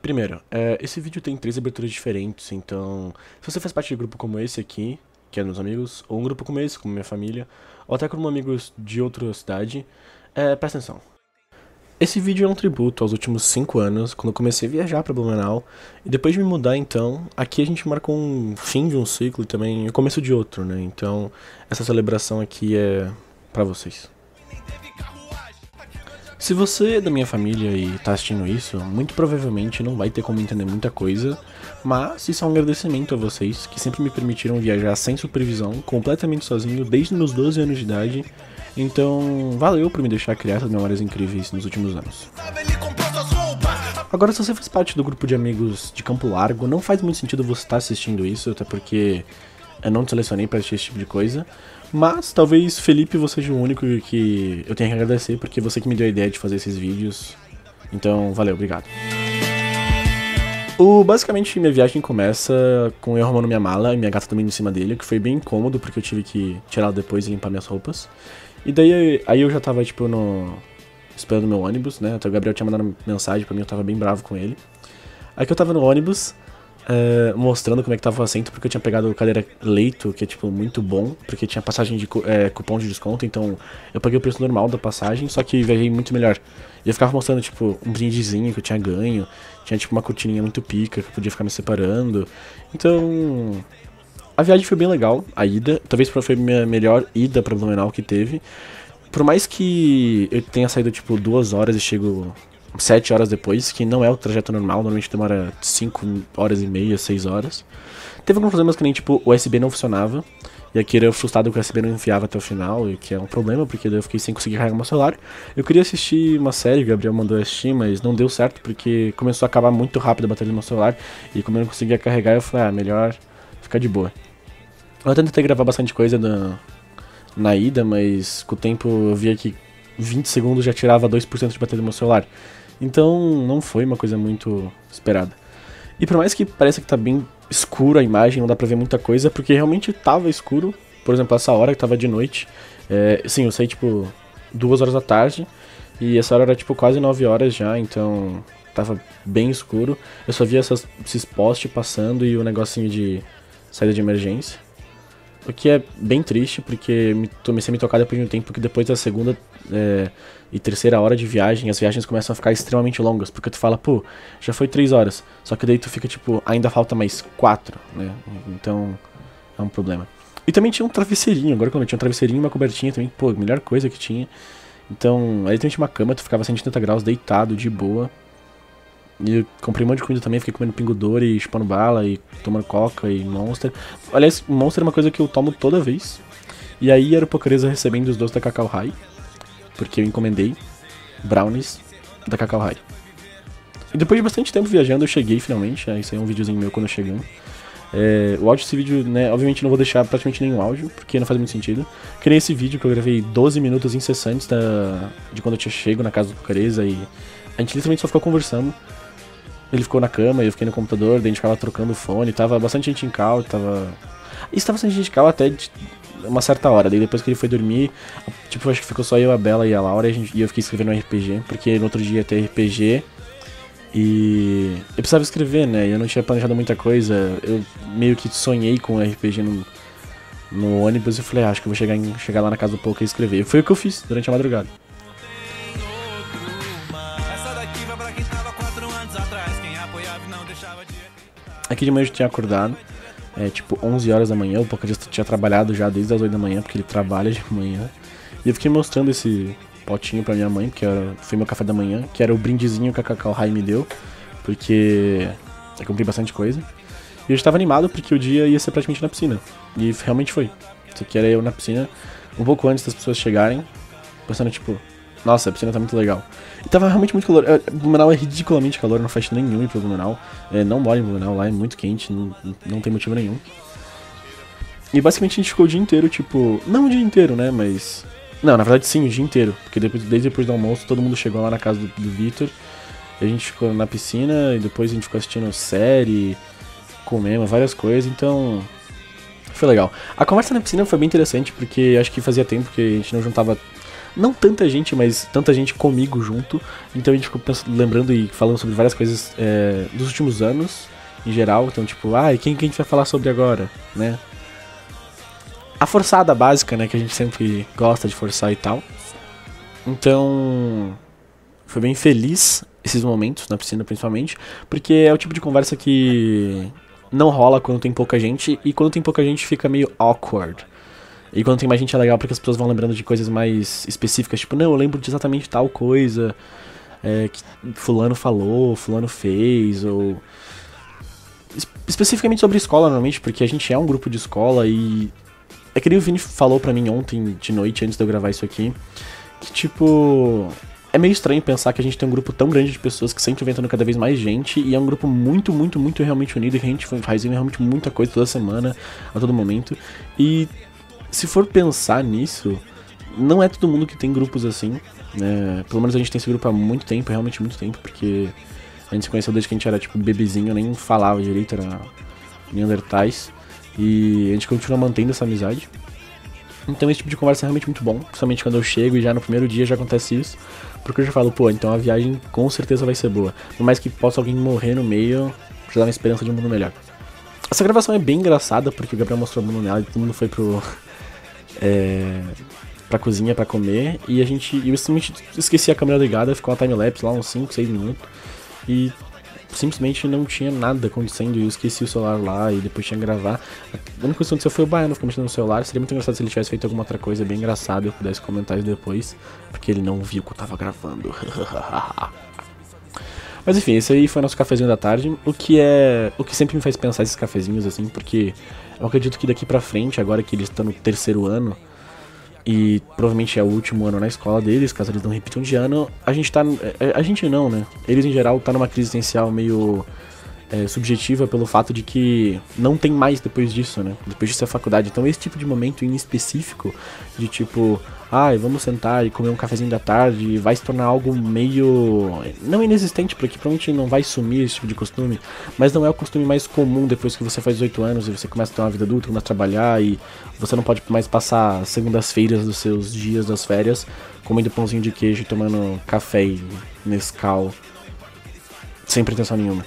Primeiro, esse vídeo tem 3 aberturas diferentes, então se você faz parte de um grupo como esse aqui, que é meus amigos, ou um grupo como esse, como minha família, ou até como amigos de outra cidade, presta atenção. Esse vídeo é um tributo aos últimos 5 anos, quando eu comecei a viajar para Blumenau, e depois de me mudar então, aqui a gente marcou um fim de um ciclo e também o começo de outro, né? Então essa celebração aqui é pra vocês. Se você é da minha família e tá assistindo isso, muito provavelmente não vai ter como entender muita coisa, mas isso é um agradecimento a vocês que sempre me permitiram viajar sem supervisão, completamente sozinho, desde meus 12 anos de idade. Então, valeu por me deixar criar essas memórias incríveis nos últimos anos. Agora, se você faz parte do grupo de amigos de Campo Largo, não faz muito sentido você estar assistindo isso, até porque eu não te selecionei pra assistir esse tipo de coisa. Mas talvez Felipe você seja o único que eu tenha que agradecer, porque você que me deu a ideia de fazer esses vídeos. Então, valeu, obrigado. Basicamente, minha viagem começa com eu arrumando minha mala e minha gata dormindo em cima dele, que foi bem incômodo, porque eu tive que tirá-la depois e limpar minhas roupas. E daí aí eu já tava, tipo, esperando meu ônibus, né? Até o Gabriel tinha mandado mensagem pra mim, eu tava bem bravo com ele. Aí que eu tava no ônibus, mostrando como é que tava o assento, porque eu tinha pegado cadeira leito, que é, tipo, muito bom, porque tinha passagem de cupom de desconto, então eu paguei o preço normal da passagem, só que viajei muito melhor. E eu ficava mostrando, tipo, um brindezinho que eu tinha ganho, tinha, tipo, uma cortininha muito pica, que eu podia ficar me separando. Então, a viagem foi bem legal, a ida, talvez foi a minha melhor ida pra Blumenau que teve. Por mais que eu tenha saído, tipo, 2 horas e chego 7 horas depois, que não é o trajeto normal, normalmente demora 5 horas e meia, 6 horas. Teve alguns problemas que nem, tipo, o USB não funcionava, e aqui eu frustrado que o USB não enfiava até o final, e que é um problema, porque daí eu fiquei sem conseguir carregar meu celular. Eu queria assistir uma série, o Gabriel mandou assistir, mas não deu certo, porque começou a acabar muito rápido a bateria do meu celular, e como eu não conseguia carregar, eu falei, melhor ficar de boa. Eu tentei gravar bastante coisa na ida, mas com o tempo eu via que 20 segundos já tirava 2% de bateria do meu celular. Então não foi uma coisa muito esperada. E por mais que pareça que tá bem escuro a imagem, não dá pra ver muita coisa, porque realmente tava escuro. Por exemplo, essa hora que tava de noite. Sim, eu saí tipo 2 horas da tarde, e essa hora era tipo quase 9 horas já, então tava bem escuro. Eu só via esses postes passando e o negocinho de saída de emergência. O que é bem triste, porque comecei a me tocar depois de um tempo, que depois da segunda e terceira hora de viagem, as viagens começam a ficar extremamente longas, porque tu fala, pô, já foi 3 horas, só que daí tu fica tipo, ainda falta mais 4, né, então é um problema. E também tinha um travesseirinho, agora quando tinha um travesseirinho e uma cobertinha também, pô, melhor coisa que tinha. Então, aí também tinha uma cama, tu ficava 180 graus deitado, de boa. E eu comprei um monte de comida também, fiquei comendo Pingo Doce e chupando bala e tomando coca e Monster. Aliás, Monster é uma coisa que eu tomo toda vez. E aí era o Pokereza recebendo os doces da Cacau High, porque eu encomendei brownies da Cacau High. E depois de bastante tempo viajando, eu cheguei finalmente. Isso aí é um videozinho meu quando eu chegando. O áudio desse vídeo, né, obviamente não vou deixar praticamente nenhum áudio, porque não faz muito sentido. Que nem esse vídeo que eu gravei 12 minutos incessantes de quando eu chego na casa do Pokereza, e a gente literalmente só ficou conversando. Ele ficou na cama e eu fiquei no computador, daí a gente ficava trocando o fone, tava bastante gente em cal, estava bastante gente em cal até de uma certa hora, daí depois que ele foi dormir, tipo, acho que ficou só eu, a Bela e a Laura, e eu fiquei escrevendo um RPG, porque no outro dia ia ter RPG, e eu precisava escrever, né, eu não tinha planejado muita coisa, eu meio que sonhei com um RPG no ônibus e falei, acho que eu vou chegar lá na casa do Poker e escrever, e foi o que eu fiz durante a madrugada. Aqui de manhã eu já tinha acordado, tipo 11 horas da manhã, o Pokerista tinha trabalhado já desde as 8 da manhã, porque ele trabalha de manhã. E eu fiquei mostrando esse potinho pra minha mãe, que foi meu café da manhã, que era o brindezinho que a Cacau High me deu, porque eu comprei bastante coisa. E eu estava animado porque o dia ia ser praticamente na piscina, e realmente foi. Isso aqui era eu na piscina, um pouco antes das pessoas chegarem, pensando tipo, nossa, a piscina tá muito legal. E tava realmente muito calor. Blumenau é ridiculamente calor, não faz nenhum ir pro Blumenau. Não moro em Blumenau, lá é muito quente, não tem motivo nenhum. E basicamente a gente ficou o dia inteiro, tipo... Não o dia inteiro, né, mas... Não, na verdade sim, o dia inteiro. Porque desde depois do almoço, todo mundo chegou lá na casa do Vitor. E a gente ficou na piscina, e depois a gente ficou assistindo série, comemos várias coisas, então... Foi legal. A conversa na piscina foi bem interessante, porque acho que fazia tempo que a gente não juntava não tanta gente, mas tanta gente comigo junto. Então a gente ficou lembrando e falando sobre várias coisas dos últimos anos, em geral. Então, tipo, quem que a gente vai falar sobre agora, né? A forçada básica, né, que a gente sempre gosta de forçar e tal. Então, foi bem feliz esses momentos, na piscina principalmente, porque é o tipo de conversa que não rola quando tem pouca gente, e quando tem pouca gente fica meio awkward. E quando tem mais gente é legal porque as pessoas vão lembrando de coisas mais específicas, tipo, não, eu lembro de exatamente tal coisa que fulano falou, fulano fez, ou... Especificamente sobre escola, normalmente, porque a gente é um grupo de escola e... É que nem o Vini falou pra mim ontem de noite, antes de eu gravar isso aqui, que, tipo... É meio estranho pensar que a gente tem um grupo tão grande de pessoas que sempre inventando cada vez mais gente, e é um grupo muito, muito, muito realmente unido, que a gente faz realmente muita coisa toda semana, a todo momento. E se for pensar nisso, não é todo mundo que tem grupos assim, né? Pelo menos a gente tem esse grupo há muito tempo, realmente muito tempo, porque a gente se conheceu desde que a gente era tipo bebezinho, nem falava direito, era Neandertais, e a gente continua mantendo essa amizade. Então esse tipo de conversa é realmente muito bom, principalmente quando eu chego e já no primeiro dia já acontece isso, porque eu já falo, pô, então a viagem com certeza vai ser boa. Por mais que possa alguém morrer no meio, já dá uma esperança de um mundo melhor. Essa gravação é bem engraçada, porque o Gabriel mostrou o mundo nela e todo mundo foi pra cozinha pra comer, e eu simplesmente esqueci a câmera ligada, ficou uma timelapse lá uns 5, 6 minutos, e simplesmente não tinha nada acontecendo e eu esqueci o celular lá e depois tinha que gravar. A única coisa que aconteceu foi o Baiano ficar mexendo no celular. Seria muito engraçado se ele tivesse feito alguma outra coisa bem engraçada e eu pudesse comentar isso depois, porque ele não viu que eu tava gravando. Mas enfim, esse aí foi o nosso cafezinho da tarde, o que sempre me faz pensar esses cafezinhos assim, porque eu acredito que daqui pra frente, agora que eles estão no terceiro ano, e provavelmente é o último ano na escola deles, caso eles não repitam de ano, a gente não, né? Eles em geral tá numa crise existencial meio subjetiva pelo fato de que não tem mais depois disso, né? Depois disso é faculdade. Então esse tipo de momento em específico, de tipo, vamos sentar e comer um cafezinho da tarde, vai se tornar algo meio... não inexistente, porque provavelmente não vai sumir esse tipo de costume, mas não é o costume mais comum depois que você faz 18 anos e você começa a ter uma vida adulta, começa a trabalhar e você não pode mais passar segundas-feiras dos seus dias das férias comendo pãozinho de queijo e tomando café e Nescau sem pretensão nenhuma.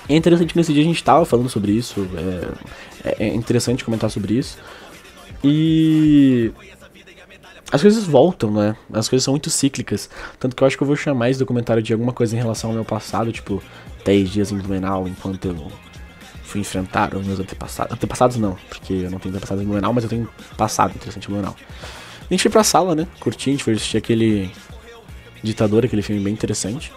É interessante que nesse dia a gente tava falando sobre isso, é interessante comentar sobre isso. E as coisas voltam, né? As coisas são muito cíclicas. Tanto que eu acho que eu vou chamar esse documentário de alguma coisa em relação ao meu passado, tipo 10 dias em Blumenau, enquanto eu fui enfrentar os meus antepassados. Antepassados não, porque eu não tenho antepassados em Blumenau, mas eu tenho passado interessante em Blumenau. A gente foi pra sala, né? Curti, a gente foi assistir aquele Ditador, aquele filme bem interessante.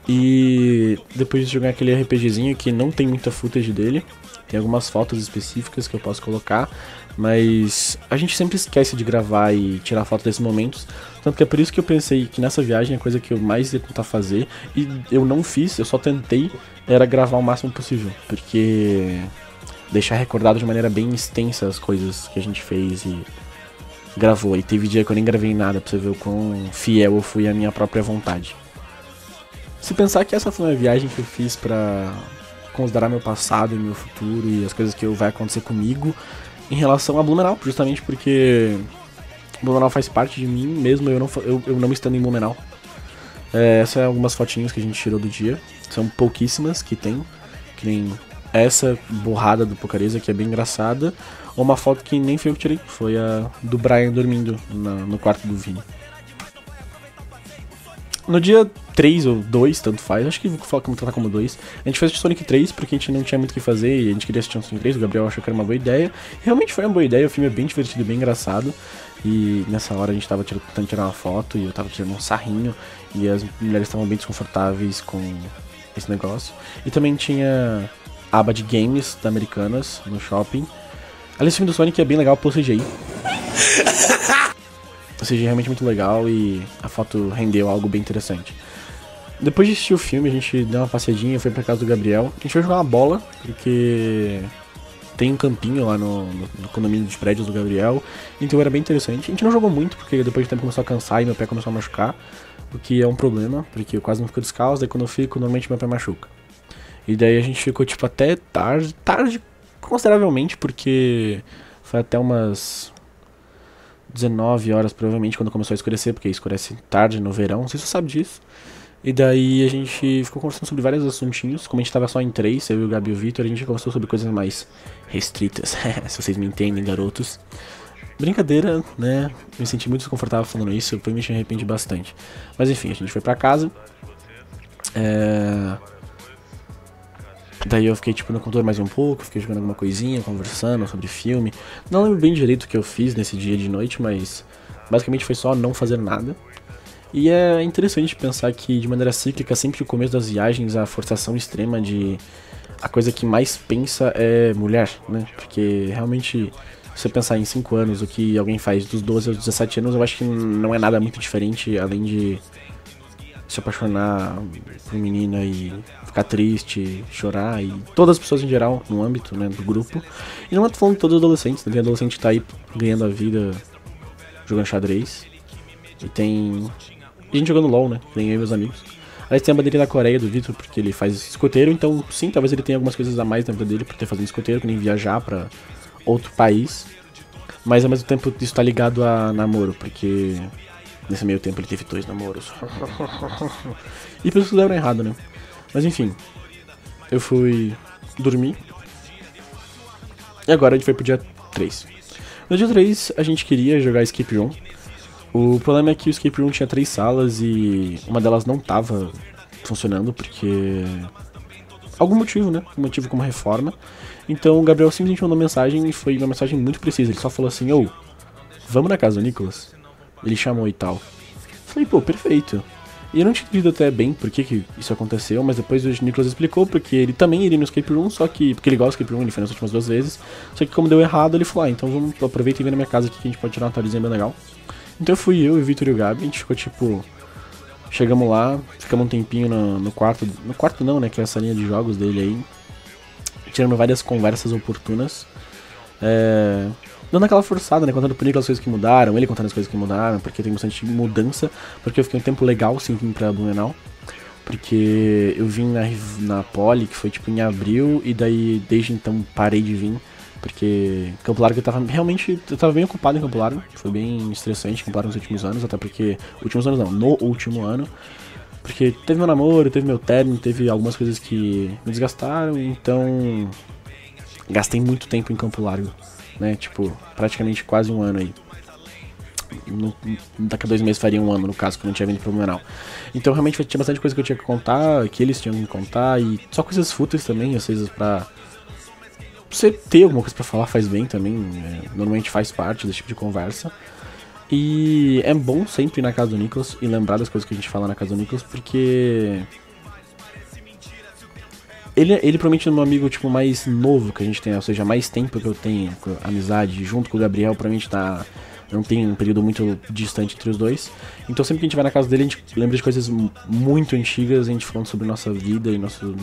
E depois de jogar aquele RPGzinho que não tem muita footage dele, tem algumas fotos específicas que eu posso colocar, mas a gente sempre esquece de gravar e tirar foto desses momentos, tanto que é por isso que eu pensei que nessa viagem a coisa que eu mais ia tentar fazer, e eu não fiz, eu só tentei, era gravar o máximo possível, porque deixar recordado de maneira bem extensa as coisas que a gente fez e gravou. E teve dia que eu nem gravei nada, pra você ver o quão fiel eu fui à minha própria vontade. Se pensar que essa foi uma viagem que eu fiz pra considerar meu passado e meu futuro e as coisas que vai acontecer comigo em relação a Blumenau, justamente porque Blumenau faz parte de mim, mesmo eu não estando em Blumenau. Essas são algumas fotinhas que a gente tirou do dia, são pouquíssimas que tem, que nem essa borrada do Pocareza, que é bem engraçada, ou uma foto que nem foi eu que tirei, foi a do Brian dormindo no quarto do Vini. No dia 3 ou 2, tanto faz, acho que vou tratar como 2. A gente fez o Sonic 3 porque a gente não tinha muito o que fazer e a gente queria assistir o Sonic 3, o Gabriel achou que era uma boa ideia. Realmente foi uma boa ideia, o filme é bem divertido, bem engraçado. E nessa hora a gente tava tentando tirar uma foto e eu tava tirando um sarrinho e as mulheres estavam bem desconfortáveis com esse negócio. E também tinha a aba de games da Americanas no shopping. Aliás, o filme do Sonic é bem legal pelo CGI. O CGI é realmente muito legal e a foto rendeu algo bem interessante. Depois de assistir o filme, a gente deu uma passeadinha, foi pra casa do Gabriel. A gente foi jogar uma bola, porque tem um campinho lá no condomínio dos prédios do Gabriel. Então era bem interessante. A gente não jogou muito, porque depois de tempo começou a cansar e meu pé começou a machucar. O que é um problema, porque eu quase não fico descalço, daí quando eu fico, normalmente meu pé machuca. E daí a gente ficou tipo até tarde consideravelmente, porque foi até umas 19 horas provavelmente, quando começou a escurecer, porque escurece tarde no verão, não sei se você sabe disso. E daí a gente ficou conversando sobre vários assuntinhos. Como a gente tava só em três, eu, o Gabi e o Victor, a gente conversou sobre coisas mais restritas, se vocês me entendem, garotos. Brincadeira, né? Me senti muito desconfortável falando isso, eu me arrependi bastante. Mas enfim, a gente foi pra casa. Daí eu fiquei tipo no computador mais um pouco, fiquei jogando alguma coisinha, conversando sobre filme. Não lembro bem direito o que eu fiz nesse dia de noite, mas basicamente foi só não fazer nada. E é interessante pensar que, de maneira cíclica, sempre o começo das viagens, a forçação extrema de... A coisa que mais pensa é mulher, né? Porque, realmente, se você pensar em 5 anos, o que alguém faz dos 12 aos 17 anos, eu acho que não é nada muito diferente, além de se apaixonar por menina e ficar triste, chorar, e todas as pessoas em geral, no âmbito, né, do grupo. E não é falando de todos os adolescentes, né? Tem adolescente que tá aí ganhando a vida jogando xadrez. E tem... E a gente jogando LOL, né? Nem eu e meus amigos. Aliás, tem a bandeira da Coreia do Victor, porque ele faz escoteiro, então sim, talvez ele tenha algumas coisas a mais na vida dele por ter fazendo escoteiro, que nem viajar pra outro país. Mas ao mesmo tempo isso tá ligado a namoro, porque nesse meio tempo ele teve 2 namoros. E pessoas que deram errado, né? Mas enfim, eu fui dormir. E agora a gente foi pro dia 3. No dia 3 a gente queria jogar Escape Room. O problema é que o Escape Room tinha 3 salas e uma delas não tava funcionando porque... Algum motivo, né? Um motivo como reforma. Então o Gabriel simplesmente mandou mensagem e foi uma mensagem muito precisa. Ele só falou assim, ô, vamos na casa do Nicolas? Ele chamou e tal. Falei, pô, perfeito. E eu não tinha entendido até bem por que isso aconteceu, mas depois o Nicolas explicou porque ele também iria no Escape Room, só que... Porque ele gosta do Escape Room, ele foi nas últimas 2 vezes. Só que como deu errado, ele falou, então vamos aproveitar e vir na minha casa aqui que a gente pode tirar uma tardezinha bem legal. Então fui eu, o Victor e o Gabi, a gente ficou tipo... Chegamos lá, ficamos um tempinho no quarto... No quarto não, né, que é a salinha de jogos dele aí. Tirando várias conversas oportunas. Dando aquela forçada, né, contando pro Nicolas as coisas que mudaram, ele contando as coisas que mudaram, porque tem bastante mudança. Porque eu fiquei um tempo legal sem vir pra Blumenau. Porque eu vim na Poli, que foi tipo em abril, e daí desde então parei de vir. Porque Campo Largo eu tava bem ocupado em Campo Largo, foi bem estressante Campo Largo nos últimos anos, até porque, últimos anos não, no último ano, porque teve meu namoro, teve meu término, teve algumas coisas que me desgastaram, então gastei muito tempo em Campo Largo, né, tipo, praticamente quase um ano aí. Daqui a 2 meses faria um ano, no caso, que eu não tinha vindo pro Blumenau. Então realmente tinha bastante coisa que eu tinha que contar, que eles tinham que contar, e só coisas fúteis também, às vezes pra... Você ter alguma coisa pra falar faz bem também, normalmente faz parte desse tipo de conversa. E é bom sempre ir na casa do Nicolas e lembrar das coisas que a gente fala na casa do Nicolas, porque... Ele provavelmente é um amigo tipo, mais novo que a gente tem, ou seja, mais tempo que eu tenho amizade, junto com o Gabriel, provavelmente tá... Não tem um período muito distante entre os dois. Então sempre que a gente vai na casa dele, a gente lembra de coisas muito antigas, a gente falando sobre nossa vida e nosso...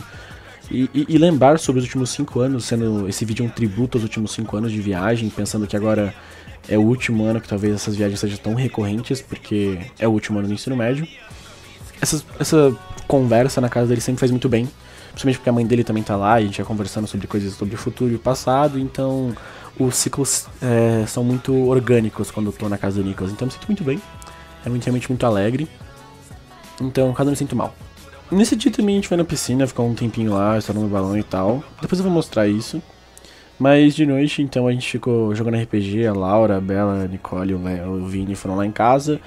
E lembrar sobre os últimos 5 anos, sendo esse vídeo um tributo aos últimos 5 anos de viagem, pensando que agora é o último ano que talvez essas viagens sejam tão recorrentes, porque é o último ano do ensino médio. Essa conversa na casa dele sempre faz muito bem, principalmente porque a mãe dele também tá lá, e a gente vai conversando sobre coisas sobre o futuro e o passado, então os ciclos são muito orgânicos quando eu tô na casa do Nicolas, então eu me sinto muito bem, é realmente muito alegre, então cada um me sinto mal. Nesse dia também a gente foi na piscina, ficou um tempinho lá, estourando o balão e tal. Depois eu vou mostrar isso. Mas de noite, então, a gente ficou jogando RPG, a Laura, a Bela, a Nicole, o Vini foram lá em casa,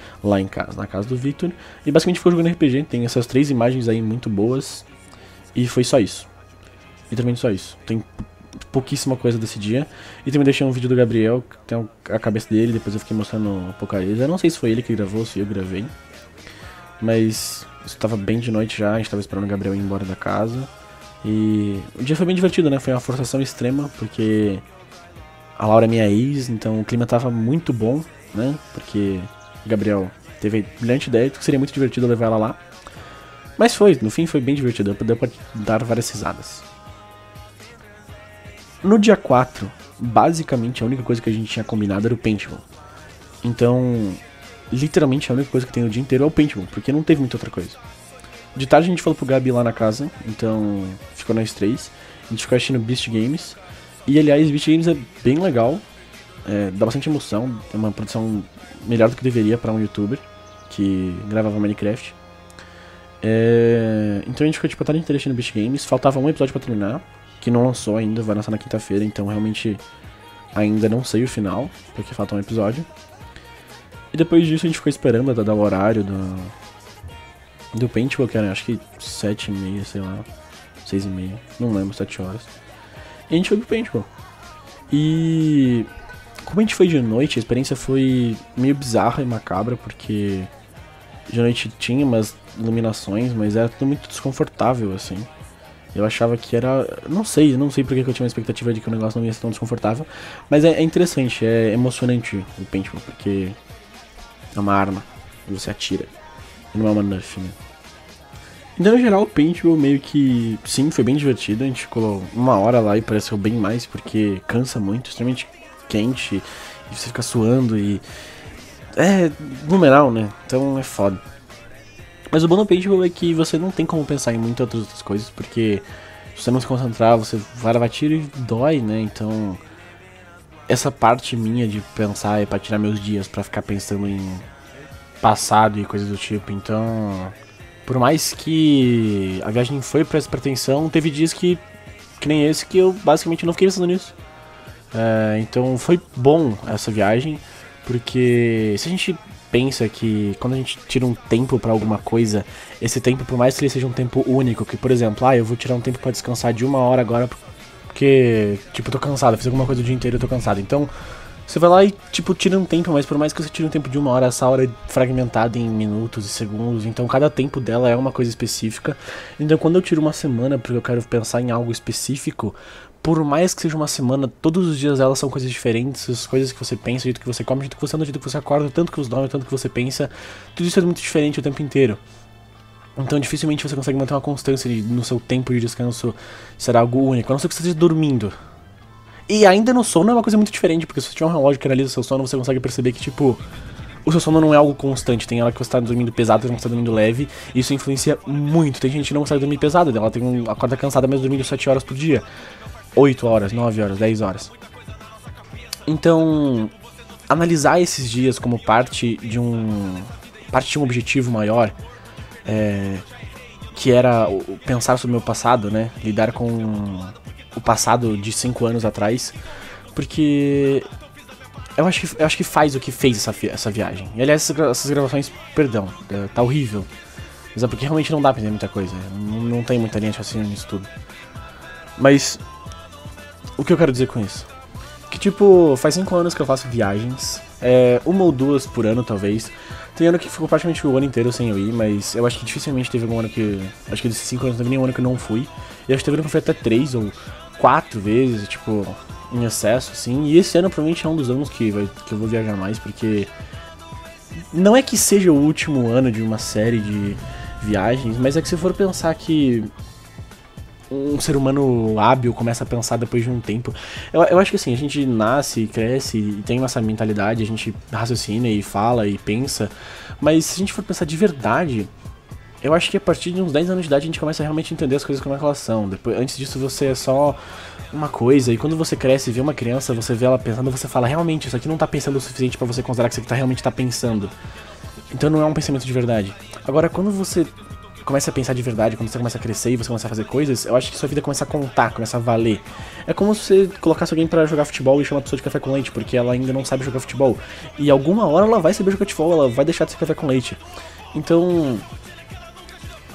na casa do Victor. E basicamente ficou jogando RPG, tem essas 3 imagens aí muito boas. E foi só isso. Literalmente só isso. Tem pouquíssima coisa desse dia. E também deixei um vídeo do Gabriel, que tem a cabeça dele, depois eu fiquei mostrando porcarias. Eu não sei se foi ele que gravou, se eu gravei. Mas... Isso tava bem de noite já, a gente tava esperando o Gabriel ir embora da casa. E o dia foi bem divertido, né? Foi uma forçação extrema, porque a Laura é minha ex, então o clima tava muito bom, né? Porque o Gabriel teve a brilhante ideia de que seria muito divertido levar ela lá. Mas foi, no fim foi bem divertido, deu pra dar várias risadas. No dia 4, basicamente a única coisa que a gente tinha combinado era o paintball. Então... Literalmente a única coisa que tem o dia inteiro é o paintball, porque não teve muita outra coisa. De tarde a gente falou pro Gabi lá na casa, então ficou nós 3. A gente ficou assistindo Beast Games. E aliás, Beast Games é bem legal. dá bastante emoção, é uma produção melhor do que deveria pra um youtuber que gravava Minecraft. Então a gente ficou tipo a tarde inteira assistindo Beat Games, faltava um episódio pra terminar, que não lançou ainda, vai lançar na quinta-feira, então realmente ainda não sei o final, porque falta um episódio. E depois disso a gente ficou esperando dar o horário do Paintball, que era acho que 7h30, sei lá, 6h30, não lembro, 7 horas. E a gente foi pro Paintball. E como a gente foi de noite, a experiência foi meio bizarra e macabra, porque de noite tinha umas iluminações, mas era tudo muito desconfortável, assim. Eu achava que era... Não sei porque que eu tinha uma expectativa de que o negócio não ia ser tão desconfortável, mas é interessante, é emocionante o Paintball, porque é uma arma e você atira, e não é uma Nerf, né? Então, no geral, o Paintball meio que, sim, foi bem divertido. A gente ficou 1 hora lá e pareceu bem mais, porque cansa muito, extremamente quente, e você fica suando e... É numeral, né? Então é foda. Mas o bom do Paintball é que você não tem como pensar em muitas outras coisas, porque se você não se concentrar, você vai levar tiro e dói, né? Então, essa parte minha de pensar é pra tirar meus dias, pra ficar pensando em passado e coisas do tipo. Então... Por mais que a viagem foi pra essa pretensão, teve dias que nem esse, que eu basicamente não fiquei pensando nisso. Então foi bom essa viagem, porque se a gente pensa que quando a gente tira um tempo pra alguma coisa, esse tempo, por mais que ele seja um tempo único, que por exemplo, eu vou tirar um tempo pra descansar de 1 hora agora, porque, tipo, eu tô cansado, fiz alguma coisa o dia inteiro e eu tô cansado. Então, você vai lá e, tipo, tira um tempo, mas por mais que você tire um tempo de 1 hora, essa hora é fragmentada em minutos e segundos, então cada tempo dela é uma coisa específica. Então quando eu tiro uma semana porque eu quero pensar em algo específico, por mais que seja uma semana, todos os dias elas são coisas diferentes, as coisas que você pensa, o jeito que você come, o jeito que você anda, o jeito que você acorda, o tanto que você dorme, o tanto que você pensa, tudo isso é muito diferente o tempo inteiro. Então dificilmente você consegue manter uma constância no seu tempo de descanso ser algo único, a não ser que você esteja dormindo. E ainda no sono é uma coisa muito diferente, porque se você tiver um relógio que analisa o seu sono, você consegue perceber que, tipo, o seu sono não é algo constante. Tem hora que você tá dormindo pesado, tem hora que você tá dormindo leve, e isso influencia muito. Tem gente que não consegue dormir pesado, ela acorda cansada mesmo dormindo 7 horas por dia. 8 horas, 9 horas, 10 horas. Então, analisar esses dias como parte de um objetivo maior, que era pensar sobre o meu passado, né? Lidar com o passado de 5 anos atrás, porque eu acho que faz o que fez essa viagem. E aliás, essas gravações, perdão, tá horrível, mas é porque realmente não dá pra entender muita coisa, não tem muita linha de raciocínio nisso tudo. Mas o que eu quero dizer com isso? Que tipo, faz 5 anos que eu faço viagens, 1 ou 2 por ano talvez. Tem ano que ficou praticamente o ano inteiro sem eu ir, mas eu acho que dificilmente teve algum ano que... Acho que desses 5 anos não teve nenhum ano que eu não fui. E acho que teve ano que eu fui até 3 ou 4 vezes, tipo, em excesso, assim. E esse ano provavelmente é um dos anos que eu vou viajar mais, porque... Não é que seja o último ano de uma série de viagens, mas é que se for pensar que um ser humano hábil começa a pensar depois de um tempo. Eu acho que assim, a gente nasce, cresce e tem essa mentalidade, a gente raciocina e fala e pensa, mas se a gente for pensar de verdade, eu acho que a partir de uns 10 anos de idade a gente começa a realmente entender as coisas como é que elas são. Antes disso você é só uma coisa, e quando você cresce e vê uma criança, você vê ela pensando, você fala, realmente, isso aqui não tá pensando o suficiente pra você considerar que isso aqui realmente tá pensando. Então não é um pensamento de verdade. Agora, quando você começa a pensar de verdade, quando você começa a crescer e você começa a fazer coisas, eu acho que sua vida começa a contar, começa a valer. É como se você colocasse alguém pra jogar futebol e chama a pessoa de café com leite, porque ela ainda não sabe jogar futebol. E alguma hora ela vai saber jogar futebol, ela vai deixar de ser café com leite. Então,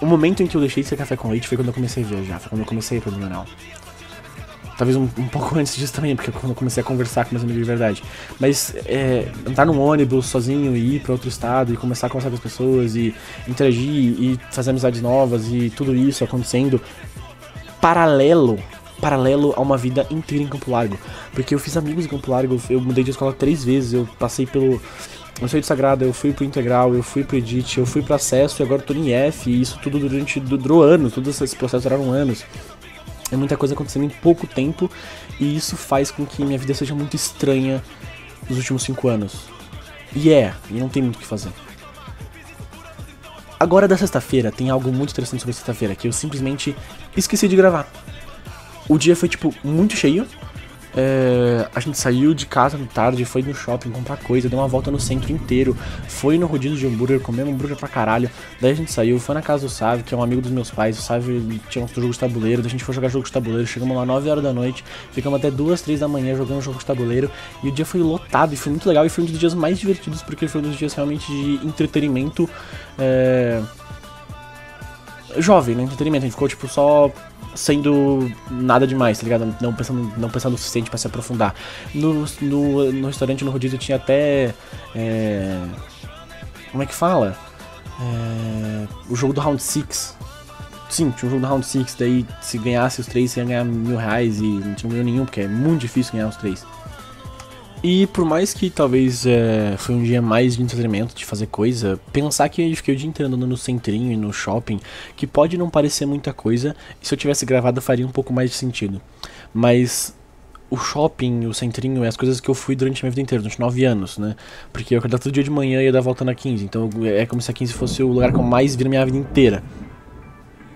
o momento em que eu deixei de ser café com leite foi quando eu comecei a viajar, foi quando eu comecei a ir pro Blumenau. Talvez um pouco antes disso também, porque quando eu comecei a conversar com meus amigos de verdade. Mas entrar num ônibus sozinho e ir pra outro estado e começar a conversar com as pessoas e interagir e fazer amizades novas e tudo isso acontecendo paralelo a uma vida inteira em Campo Largo. Porque eu fiz amigos em Campo Largo, eu mudei de escola 3 vezes, eu passei pelo... Eu saí de Sagrada, eu fui pro Integral, eu fui pro Edit, eu fui pro Acesso e agora eu tô em F, e isso tudo durou anos, todos esses processos duraram anos. É muita coisa acontecendo em pouco tempo, e isso faz com que minha vida seja muito estranha nos últimos 5 anos. E não tem muito o que fazer. Agora da sexta-feira, tem algo muito interessante sobre a sexta-feira, que eu simplesmente esqueci de gravar. O dia foi, tipo, muito cheio, A gente saiu de casa de tarde, foi no shopping comprar coisa, deu uma volta no centro inteiro, foi no rodízio de hambúrguer, comemos hambúrguer pra caralho. Daí a gente saiu, foi na casa do Sávio, que é um amigo dos meus pais. O Sávio tinha um jogo de tabuleiro, daí a gente foi jogar jogo de tabuleiro. Chegamos lá 9 horas da noite, ficamos até 2, 3 da manhã jogando jogo de tabuleiro. E o dia foi lotado e foi muito legal, e foi um dos dias mais divertidos, porque foi um dos dias realmente de entretenimento jovem, né? Entretenimento. A gente ficou tipo só sendo nada demais, tá ligado? Não pensando o suficiente pra se aprofundar. No restaurante, no rodízio, tinha até como é que fala? O jogo do Round 6. Sim, tinha um jogo do Round 6. Daí se ganhasse os 3, você ia ganhar R$1000. E não tinha ganho nenhum, porque é muito difícil ganhar os 3. E por mais que talvez foi um dia mais de entretenimento, de fazer coisa, pensar que eu fiquei o dia inteiro andando no centrinho e no shopping, que pode não parecer muita coisa, e se eu tivesse gravado faria um pouco mais de sentido. Mas o shopping, o centrinho, é as coisas que eu fui durante a minha vida inteira, durante 9 anos, né? Porque eu acordava todo dia de manhã e ia dar volta na 15, então é como se a 15 fosse o lugar que eu mais vi na minha vida inteira.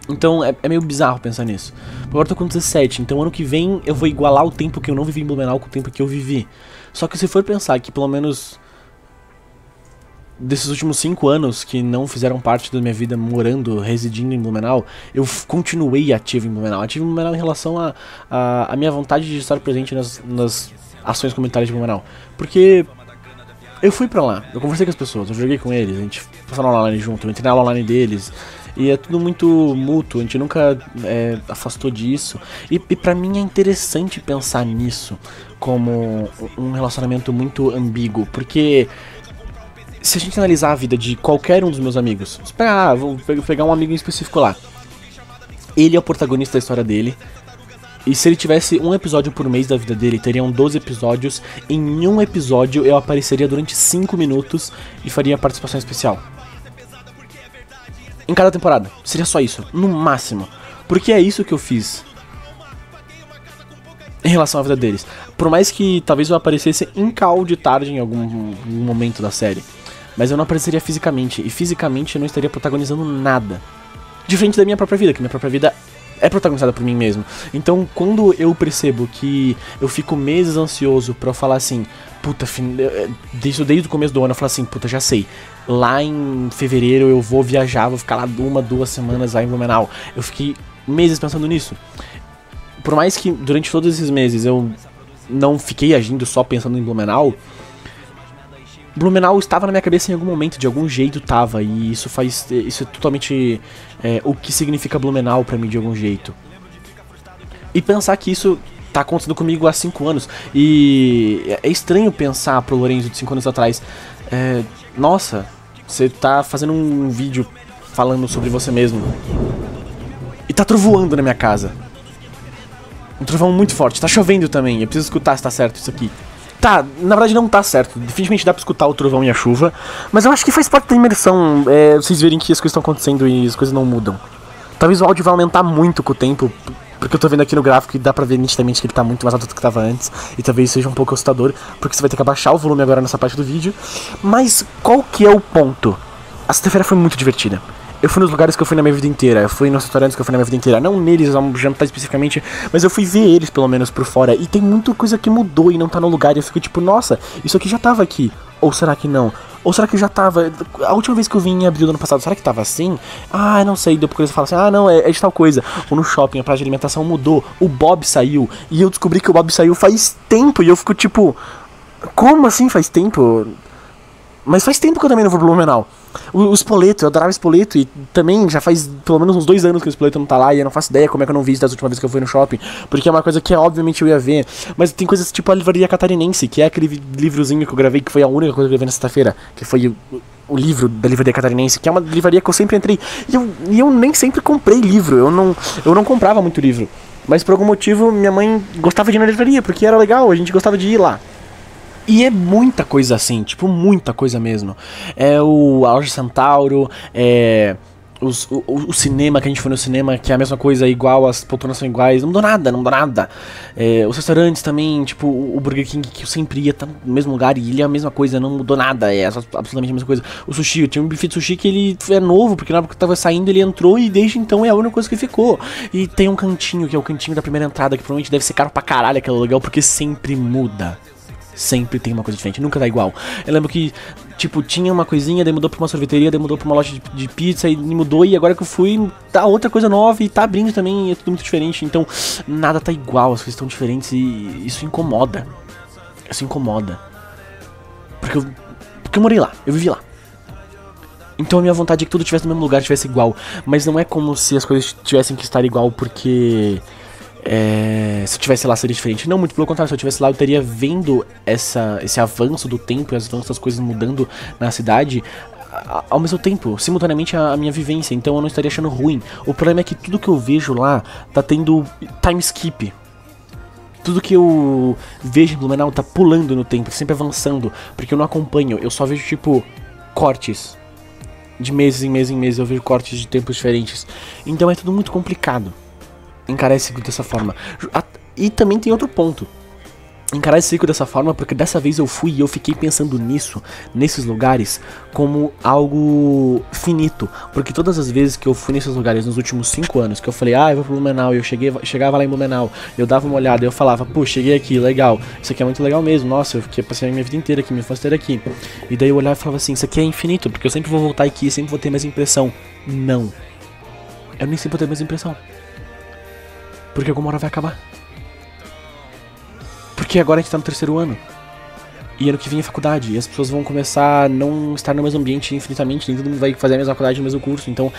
Então é meio bizarro pensar nisso. Agora eu tô com 17, então ano que vem eu vou igualar o tempo que eu não vivi em Blumenau com o tempo que eu vivi. Só que se for pensar que pelo menos desses últimos 5 anos que não fizeram parte da minha vida morando, residindo em Blumenau, eu continuei ativo em Blumenau. Ativo em Blumenau em relação a minha vontade de estar presente nas ações comunitárias de Blumenau. Porque eu fui pra lá, eu conversei com as pessoas, eu joguei com eles, a gente passou na aula online junto, eu entrei na aula online deles. E é tudo muito mútuo, a gente nunca afastou disso. E pra mim é interessante pensar nisso como um relacionamento muito ambíguo. Porque se a gente analisar a vida de qualquer um dos meus amigos, vou pegar um amigo em específico lá. Ele é o protagonista da história dele. E se ele tivesse um episódio por mês da vida dele, teriam 12 episódios. Em um episódio eu apareceria durante 5 minutos e faria participação especial. Em cada temporada. Seria só isso, no máximo. Porque é isso que eu fiz em relação à vida deles. Por mais que talvez eu aparecesse em call de tarde em algum momento da série, mas eu não apareceria fisicamente. E fisicamente eu não estaria protagonizando nada. Diferente da minha própria vida, que minha própria vida é protagonizada por mim mesmo. Então quando eu percebo que eu fico meses ansioso pra falar assim, puta, desde o começo do ano eu falo assim, puta, já sei, lá em fevereiro eu vou viajar, vou ficar lá 1, 2 semanas lá em Blumenau. Eu fiquei meses pensando nisso. Por mais que durante todos esses meses eu não fiquei agindo só pensando em Blumenau, Blumenau estava na minha cabeça em algum momento, de algum jeito tava, e isso é totalmente o que significa Blumenau pra mim de algum jeito. E pensar que isso tá acontecendo comigo há 5 anos, e é estranho pensar pro Lorenzo de 5 anos atrás, nossa, você tá fazendo um vídeo falando sobre você mesmo, e tá trovoando na minha casa. Um trovão muito forte, tá chovendo também, eu preciso escutar se tá certo isso aqui. Tá, na verdade não tá certo, definitivamente dá pra escutar o trovão e a chuva, mas eu acho que faz parte da imersão, vocês verem que as coisas estão acontecendo e as coisas não mudam. Talvez o áudio vai aumentar muito com o tempo, porque eu tô vendo aqui no gráfico e dá pra ver nitidamente que ele tá muito mais alto do que tava antes, e talvez seja um pouco assustador, porque você vai ter que abaixar o volume agora nessa parte do vídeo. Mas qual que é o ponto? A sexta-feira foi muito divertida. Eu fui nos lugares que eu fui na minha vida inteira, eu fui nos restaurantes que eu fui na minha vida inteira, não neles, vamos jantar especificamente, mas eu fui ver eles pelo menos por fora, e tem muita coisa que mudou e não tá no lugar, e eu fico tipo, nossa, isso aqui já tava aqui, ou será que não? Ou será que já tava? A última vez que eu vim em abril do ano passado, será que tava assim? Ah, não sei, depois você fala assim, ah não, é de tal coisa. Ou no shopping, a praça de alimentação mudou, o Bob saiu, e eu descobri que o Bob saiu faz tempo, e eu fico tipo, como assim faz tempo? Mas faz tempo que eu também não vou pro Blumenau. O Spoleto, eu adorava Spoleto, e também já faz pelo menos uns 2 anos que o Spoleto não tá lá, e eu não faço ideia como é que eu não vi isso das últimas vezes que eu fui no shopping, porque é uma coisa que obviamente eu ia ver. Mas tem coisas tipo a Livraria Catarinense, que é aquele livrozinho que eu gravei, que foi a única coisa que eu gravei na sexta-feira, que foi o livro da Livraria Catarinense, que é uma livraria que eu sempre entrei, e eu nem sempre comprei livro, eu não comprava muito livro, mas por algum motivo minha mãe gostava de ir na livraria, porque era legal, a gente gostava de ir lá. E é muita coisa assim, tipo, muita coisa mesmo. É a Loja Centauro, O cinema, que a gente foi no cinema, que é a mesma coisa, igual, as poltronas são iguais, não mudou nada, não mudou nada. Os restaurantes também, tipo, o Burger King, que eu sempre ia, tá no mesmo lugar, e ele é a mesma coisa, não mudou nada, é absolutamente a mesma coisa. O sushi, eu tinha um buffet de sushi que ele é novo, porque na época que eu tava saindo ele entrou e desde então é a única coisa que ficou. E tem um cantinho, que é o cantinho da primeira entrada, que provavelmente deve ser caro pra caralho aquele lugar, porque sempre muda. Sempre tem uma coisa diferente, nunca dá igual. Eu lembro que, tipo, tinha uma coisinha, daí mudou pra uma sorveteria, daí mudou pra uma loja de pizza, e mudou, e agora que eu fui, tá outra coisa nova, e tá abrindo também, e é tudo muito diferente. Então, nada tá igual, as coisas estão diferentes, e isso incomoda. Isso incomoda. Porque eu morei lá, eu vivi lá. Então a minha vontade é que tudo tivesse no mesmo lugar, tivesse igual. Mas não é como se as coisas tivessem que estar igual porque... se eu tivesse lá seria diferente. Não, muito pelo contrário, se eu tivesse lá eu teria vendo esse avanço do tempo e as avanços das coisas mudando na cidade ao mesmo tempo, simultaneamente a minha vivência, então eu não estaria achando ruim. O problema é que tudo que eu vejo lá tá tendo time skip. Tudo que eu vejo em Blumenau tá pulando no tempo, sempre avançando, porque eu não acompanho, eu só vejo tipo cortes. De meses em meses em meses eu vejo cortes de tempos diferentes. Então é tudo muito complicado encarar esse ciclo dessa forma. E também tem outro ponto. Encarar esse ciclo dessa forma, porque dessa vez eu fui e eu fiquei pensando nisso, nesses lugares, como algo finito. Porque todas as vezes que eu fui nesses lugares nos últimos 5 anos, que eu falei, eu vou pro Blumenau, e eu chegava lá em Blumenau, eu dava uma olhada, eu falava, pô, cheguei aqui, legal, isso aqui é muito legal mesmo, nossa, eu passei a minha vida inteira aqui, minha infância inteira aqui. E daí eu olhava e falava assim, isso aqui é infinito, porque eu sempre vou voltar aqui, sempre vou ter mais impressão. Não. Eu nem sempre vou ter mais impressão. Porque alguma hora vai acabar. Porque agora a gente tá no 3º ano. E ano que vem é faculdade. E as pessoas vão começar a não estar no mesmo ambiente infinitamente. Nem todo mundo vai fazer a mesma faculdade no mesmo curso. Então,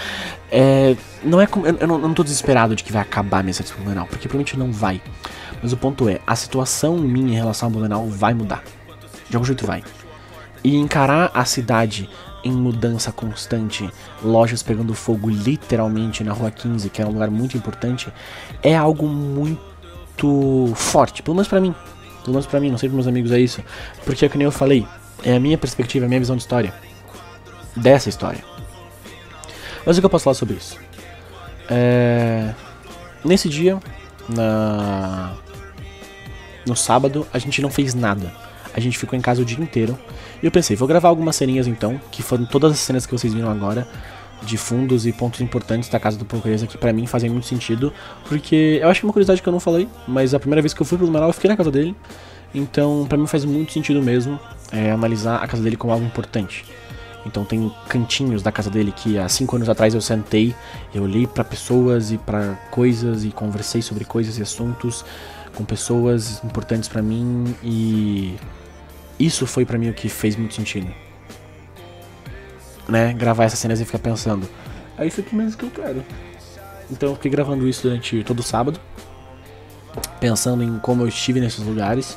não é como, eu não tô desesperado de que vai acabar a minha estatística Blumenau. Porque provavelmente não vai. Mas o ponto é, a situação minha em relação ao Blumenau vai mudar. De algum jeito vai. E encarar a cidade em mudança constante, lojas pegando fogo literalmente na Rua 15, que é um lugar muito importante, é algo muito forte, pelo menos pra mim. Pelo menos pra mim, não sei pros meus amigos é isso. Porque é que nem eu falei, é a minha perspectiva, a minha visão de história. Dessa história. Mas o que eu posso falar sobre isso? Nesse dia, no sábado, a gente não fez nada. A gente ficou em casa o dia inteiro. E eu pensei, vou gravar algumas ceninhas então, que foram todas as cenas que vocês viram agora, de fundos e pontos importantes da casa do Pokereza, que pra mim fazem muito sentido, porque eu acho que é uma curiosidade que eu não falei, mas a primeira vez que eu fui pro Blumenau eu fiquei na casa dele, então pra mim faz muito sentido mesmo analisar a casa dele como algo importante. Então tem cantinhos da casa dele que há 5 anos atrás eu sentei, eu olhei pra pessoas e pra coisas e conversei sobre coisas e assuntos com pessoas importantes pra mim e isso foi pra mim o que fez muito sentido. Né, gravar essas cenas e ficar pensando, é isso aqui mesmo que eu quero. Então eu fiquei gravando isso durante todo o sábado, pensando em como eu estive nesses lugares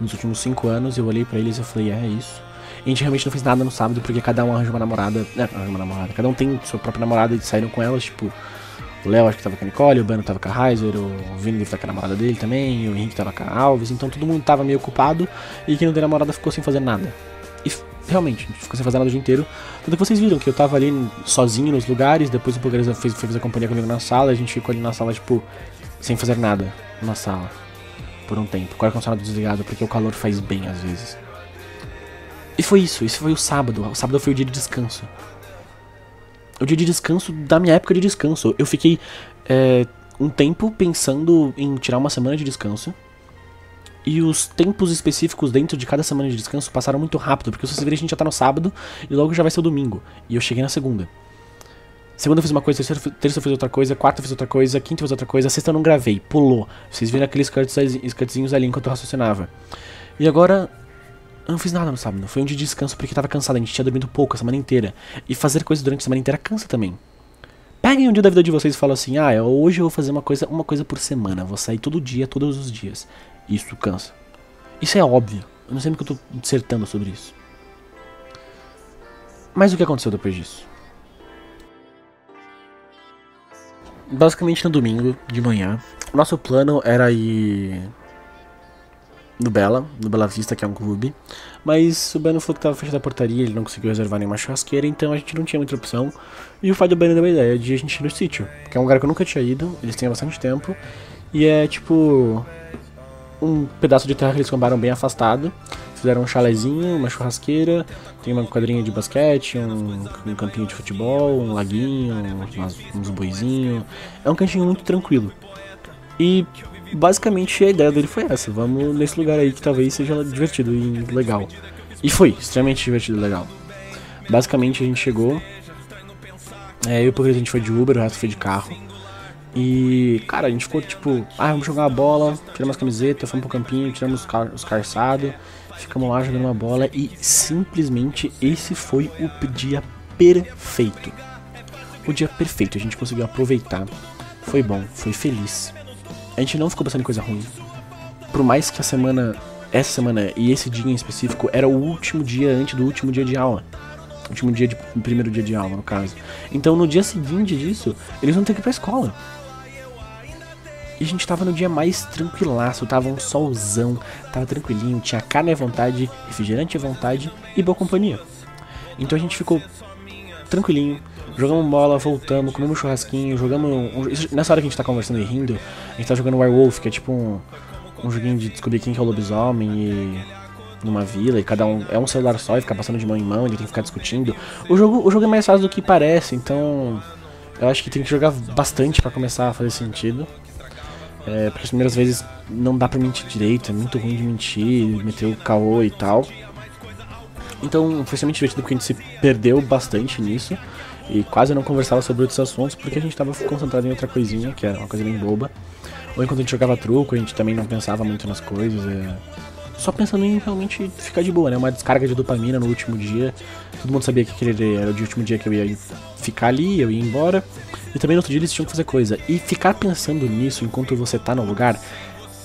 nos últimos 5 anos. Eu olhei pra eles e eu falei, é isso. E a gente realmente não fez nada no sábado, porque cada um arranja uma namorada, cada um tem sua própria namorada e saíram com elas, tipo, o Léo acho que tava com a Nicole, o Bano tava com a Heiser, o Vini tava com a namorada dele também, o Henrique tava com a Alves, então todo mundo tava meio ocupado e quem não tem namorada ficou sem fazer nada. E realmente, a gente ficou sem fazer nada o dia inteiro. Tanto que vocês viram que eu tava ali sozinho nos lugares, depois o Pokereza foi fazer companhia comigo na sala, a gente ficou ali na sala, tipo, sem fazer nada na sala, por um tempo, com o ar-condicionado desligado, porque o calor faz bem às vezes. E foi isso foi o sábado foi o dia de descanso. O dia de descanso da minha época de descanso. Eu fiquei um tempo pensando em tirar uma semana de descanso. E os tempos específicos dentro de cada semana de descanso passaram muito rápido, porque se vocês verem a gente já tá no sábado e logo já vai ser o domingo. E eu cheguei na segunda. Segunda eu fiz uma coisa, terça eu fiz outra coisa, quarta eu fiz outra coisa, quinta eu fiz outra coisa, sexta eu não gravei, pulou. Vocês viram aqueles cutzinhos ali enquanto eu raciocinava. E agora eu não fiz nada no sábado, foi um dia de descanso porque tava cansado, a gente tinha dormido pouco a semana inteira. E fazer coisas durante a semana inteira cansa também. Peguem um dia da vida de vocês e falam assim, hoje eu vou fazer uma coisa por semana, vou sair todo dia, todos os dias. Isso cansa. Isso é óbvio, eu não sei porque eu tô dissertando sobre isso. Mas o que aconteceu depois disso? Basicamente no domingo de manhã, nosso plano era ir no Bela Vista, que é um clube. Mas o Beno falou que tava fechada a portaria, ele não conseguiu reservar nenhuma churrasqueira, então a gente não tinha muita opção. E o pai do Beno deu a ideia de a gente ir no sítio, que é um lugar que eu nunca tinha ido, eles têm há bastante tempo. E é tipo um pedaço de terra que eles compraram bem afastado. Fizeram um chalezinho, uma churrasqueira, tem uma quadrinha de basquete, um campinho de futebol, um laguinho, uns boizinhos. É um cantinho muito tranquilo. E basicamente a ideia dele foi essa: vamos nesse lugar aí que talvez seja divertido e legal. E foi extremamente divertido e legal. Basicamente a gente chegou, eu e o Pokémon a gente foi de Uber, o resto foi de carro. E, cara, a gente ficou tipo, vamos jogar uma bola, tiramos as camisetas, fomos pro campinho, tiramos os calçados, ficamos lá jogando uma bola e simplesmente esse foi o dia perfeito. O dia perfeito, a gente conseguiu aproveitar, foi bom, foi feliz. A gente não ficou pensando em coisa ruim. Por mais que essa semana e esse dia em específico era o último dia antes do último dia de aula. Primeiro dia de aula, no caso. Então no dia seguinte disso, eles vão ter que ir pra escola. E a gente tava no dia mais tranquilaço, tava um solzão, tava tranquilinho, tinha carne à vontade, refrigerante à vontade e boa companhia. Então a gente ficou tranquilinho, jogamos bola, voltamos, comemos um churrasquinho, nessa hora que a gente tá conversando e rindo, a gente tá jogando Werewolf, que é tipo um joguinho de descobrir quem que é o lobisomem e numa vila, e cada um é um celular só e fica passando de mão em mão, ele tem que ficar discutindo. O jogo é mais fácil do que parece, então eu acho que tem que jogar bastante pra começar a fazer sentido. Porque as primeiras vezes não dá pra mentir direito, é muito ruim de mentir, meter o caô e tal. Então foi extremamente divertido porque a gente se perdeu bastante nisso e quase não conversava sobre outros assuntos porque a gente tava concentrado em outra coisinha, que era uma coisa bem boba. Ou enquanto a gente jogava truco, a gente também não pensava muito nas coisas, só pensando em realmente ficar de boa, né? Uma descarga de dopamina no último dia. Todo mundo sabia que aquele era o último dia que eu ia ficar ali, eu ia embora. E também no outro dia eles tinham que fazer coisa. E ficar pensando nisso enquanto você tá no lugar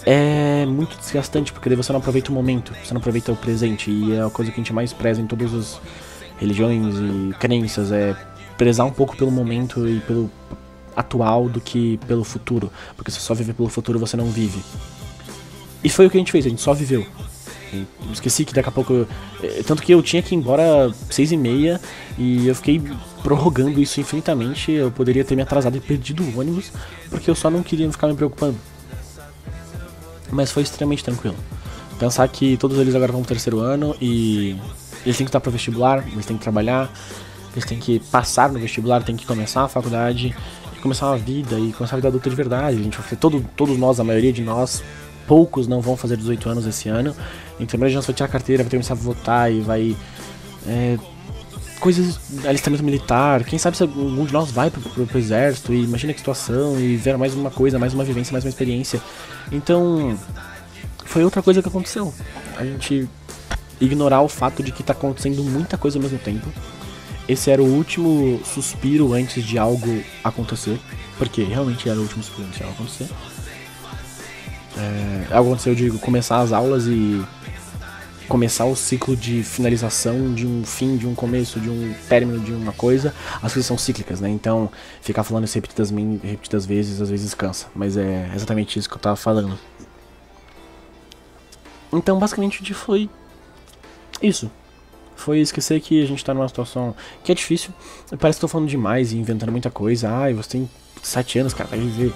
é muito desgastante, porque daí você não aproveita o momento, você não aproveita o presente. E é a coisa que a gente mais preza em todas as religiões e crenças, é prezar um pouco pelo momento e pelo atual do que pelo futuro. Porque se você só viver pelo futuro, você não vive. E foi o que a gente fez, a gente só viveu. Eu esqueci que daqui a pouco... Tanto que eu tinha que ir embora 6h30 e eu fiquei prorrogando isso infinitamente. Eu poderia ter me atrasado e perdido o ônibus, porque eu só não queria ficar me preocupando. Mas foi extremamente tranquilo. Pensar que todos eles agora vão pro 3º ano e eles têm que estar pro vestibular, eles têm que trabalhar, eles têm que passar no vestibular, têm que começar a faculdade, e começar uma vida, e começar a vida adulta de verdade. A gente vai fazer todos nós, a maioria de nós... Poucos não vão fazer 18 anos esse ano. Então a maioria de nós vai tirar a carteira, vai começar a votar e vai... coisas... alistamento militar. Quem sabe se algum de nós vai pro exército e imagina que situação e ver mais uma coisa, mais uma vivência, mais uma experiência. Então... foi outra coisa que aconteceu. A gente ignorar o fato de que tá acontecendo muita coisa ao mesmo tempo. Esse era o último suspiro antes de algo acontecer. Porque realmente era o último suspiro antes de algo acontecer. Aconteceu de começar as aulas e começar o ciclo de finalização de um fim, de um começo, de um término de uma coisa. As coisas são cíclicas, né? Então ficar falando isso repetidas vezes às vezes cansa. Mas é exatamente isso que eu tava falando. Então basicamente foi isso. Foi esquecer que a gente tá numa situação que é difícil. Parece que tô falando demais e inventando muita coisa. Você tem 7 anos, cara, vai viver.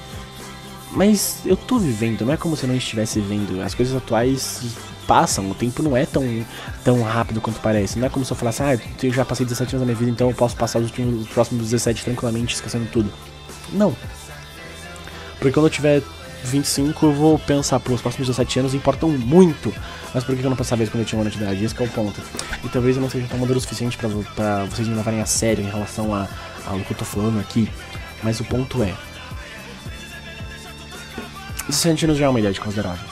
Mas eu tô vivendo, não é como se eu não estivesse vivendo. As coisas atuais passam, o tempo não é tão rápido quanto parece. Não é como se eu falasse, eu já passei 17 anos da minha vida, então eu posso passar os próximos 17 tranquilamente, esquecendo tudo. Não. Porque quando eu tiver 25, eu vou pensar, os próximos 17 anos importam muito. Mas por que eu não pensava isso quando eu tinha 1 ano de idade? Esse que é o ponto. E talvez eu não seja tão maduro o suficiente pra vocês me levarem a sério em relação ao que eu tô falando aqui. Mas o ponto é... 17 anos já é uma idade considerável.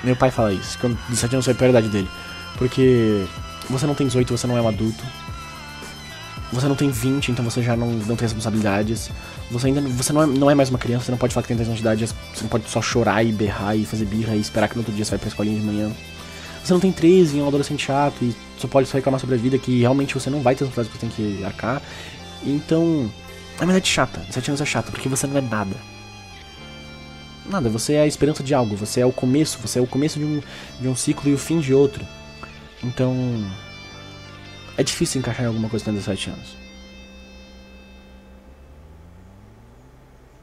Meu pai fala isso, que 17 anos foi a pior idade dele. Porque você não tem 18, você não é um adulto. Você não tem 20, então você já não tem responsabilidades. Você não é mais uma criança, você não pode falar que tem 10 anos de idade. Você não pode só chorar e berrar e fazer birra e esperar que no outro dia você vai pra escolinha de manhã. Você não tem 13, é um adolescente chato e só reclamar sobre a vida que realmente você não vai ter resultados que você tem que arcar. Então, é uma idade chata. 17 anos é chato, porque você não é nada. Nada, você é a esperança de algo, você é o começo de um ciclo e o fim de outro. Então, é difícil encaixar em alguma coisa com 17 anos.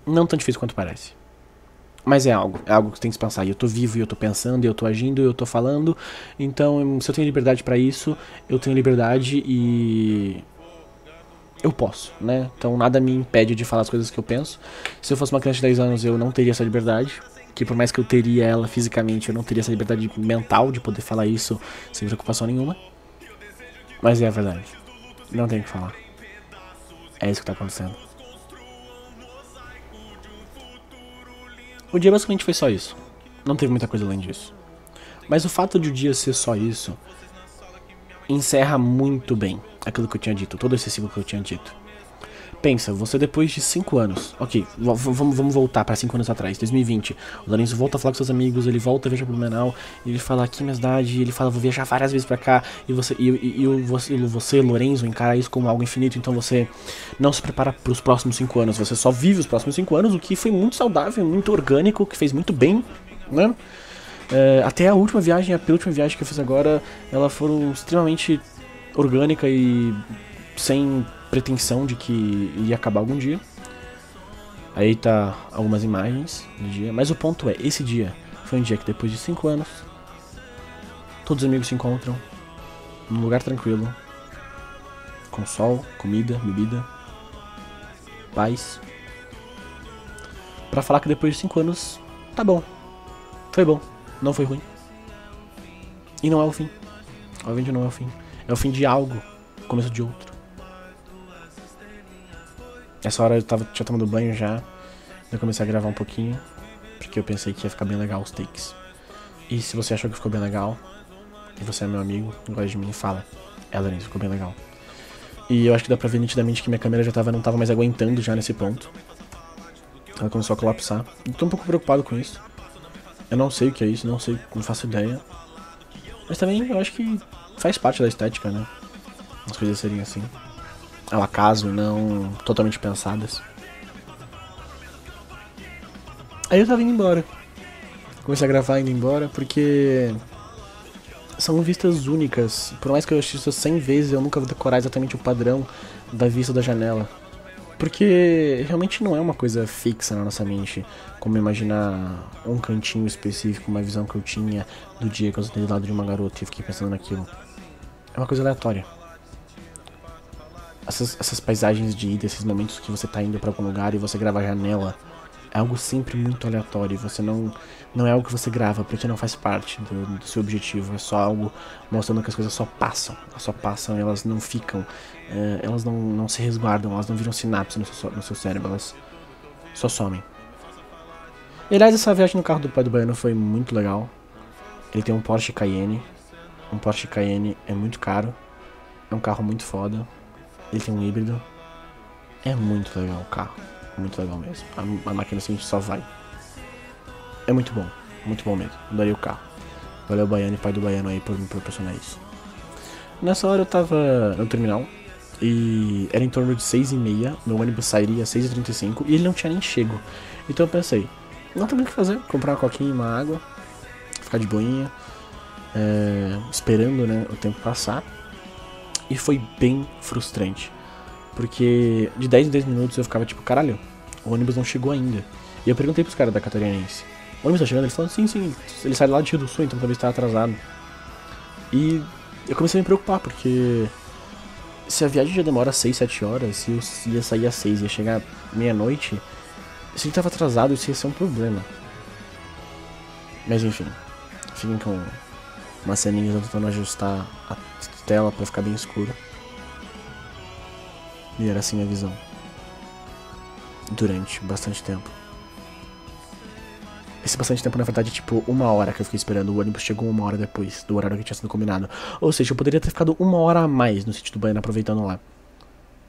Não tão difícil quanto parece. Mas é algo que tem que se pensar. E eu tô vivo, e eu tô pensando, e eu tô agindo, e eu tô falando. Então, se eu tenho liberdade pra isso, eu tenho liberdade e eu posso, né? Então nada me impede de falar as coisas que eu penso. Se eu fosse uma criança de 10 anos, eu não teria essa liberdade. Que por mais que eu teria ela fisicamente, eu não teria essa liberdade mental de poder falar isso sem preocupação nenhuma. Mas é a verdade. Não tem o que falar. É isso que tá acontecendo. O dia basicamente foi só isso. Não teve muita coisa além disso. Mas o fato de o dia ser só isso encerra muito bem aquilo que eu tinha dito, todo esse ciclo que eu tinha dito. Pensa, você depois de 5 anos, ok, vamos voltar pra 5 anos atrás, 2020, o Lourenço volta a falar com seus amigos, ele volta a viajar pro Blumenau, ele fala aqui minha cidade, ele fala vou viajar várias vezes pra cá, e você, Lourenço, encara isso como algo infinito, então você não se prepara pros próximos 5 anos, você só vive os próximos 5 anos, o que foi muito saudável, muito orgânico, que fez muito bem, né? Até a última viagem, a penúltima viagem que eu fiz agora, elas foram extremamente orgânica e sem pretensão de que ia acabar algum dia. Aí tá algumas imagens do dia, mas o ponto é, esse dia foi um dia que depois de 5 anos, todos os amigos se encontram num lugar tranquilo, com sol, comida, bebida, paz, pra falar que depois de 5 anos, tá bom, foi bom, não foi ruim. E não é o fim. Obviamente não é o fim. É o fim de algo, começo de outro. Essa hora eu tinha tomado banho já. Eu comecei a gravar um pouquinho, porque eu pensei que ia ficar bem legal os takes. E se você achou que ficou bem legal, e você é meu amigo, gosta de mim, fala. Lourenço, ficou bem legal. E eu acho que dá pra ver nitidamente que minha câmera não tava mais aguentando já nesse ponto. Ela começou a colapsar. Eu tô um pouco preocupado com isso. Eu não sei o que é isso, não faço ideia. Mas também eu acho que faz parte da estética, né? As coisas serem assim. Ao acaso, não totalmente pensadas. Aí eu tava indo embora. Comecei a gravar indo embora porque são vistas únicas. Por mais que eu assista 100 vezes, eu nunca vou decorar exatamente o padrão da vista da janela. Porque realmente não é uma coisa fixa na nossa mente, como imaginar um cantinho específico, uma visão que eu tinha do dia que eu sentei do lado de uma garota e fiquei pensando naquilo. É uma coisa aleatória. Essas paisagens de ida, esses momentos que você tá indo pra algum lugar e você grava a janela, é algo sempre muito aleatório. Você não é algo que você grava, porque não faz parte do seu objetivo. É só algo mostrando que as coisas só passam. Elas só passam e elas não ficam. Elas não se resguardam, elas não viram sinapse no seu cérebro, elas só somem. E, aliás, essa viagem no carro do pai do Baiano foi muito legal. Ele tem um Porsche Cayenne. Um Porsche Cayenne é muito caro. É um carro muito foda. Ele tem um híbrido. É muito legal o carro. Muito legal mesmo. A máquina assim só vai. É muito bom mesmo. Daria o carro. Valeu Baiano e pai do Baiano aí por me proporcionar isso. Nessa hora eu tava no terminal e era em torno de 6h30. Meu ônibus sairia às 6h35 e ele não tinha nem chego. Então eu pensei, não tem muito o que fazer. Comprar uma coquinha e uma água, ficar de boinha, esperando, né, o tempo passar. E foi bem frustrante. Porque de 10 em 10 minutos eu ficava tipo, caralho, o ônibus não chegou ainda. E eu perguntei pros caras da Catarinense, o ônibus tá chegando? Eles falaram, sim, ele sai lá de Rio do Sul, então talvez tá atrasado. E eu comecei a me preocupar, porque se a viagem já demora 6, 7 horas, se eu ia sair às 6 e ia chegar meia-noite, se ele tava atrasado, isso ia ser um problema. Mas enfim, fiquem com uma ceninha tentando ajustar a tela pra ficar bem escuro. E era assim a visão. Durante bastante tempo. Esse bastante tempo, na verdade, tipo, 1 hora que eu fiquei esperando. O ônibus chegou 1 hora depois do horário que tinha sido combinado. Ou seja, eu poderia ter ficado 1 hora a mais no sítio do Baiano aproveitando lá.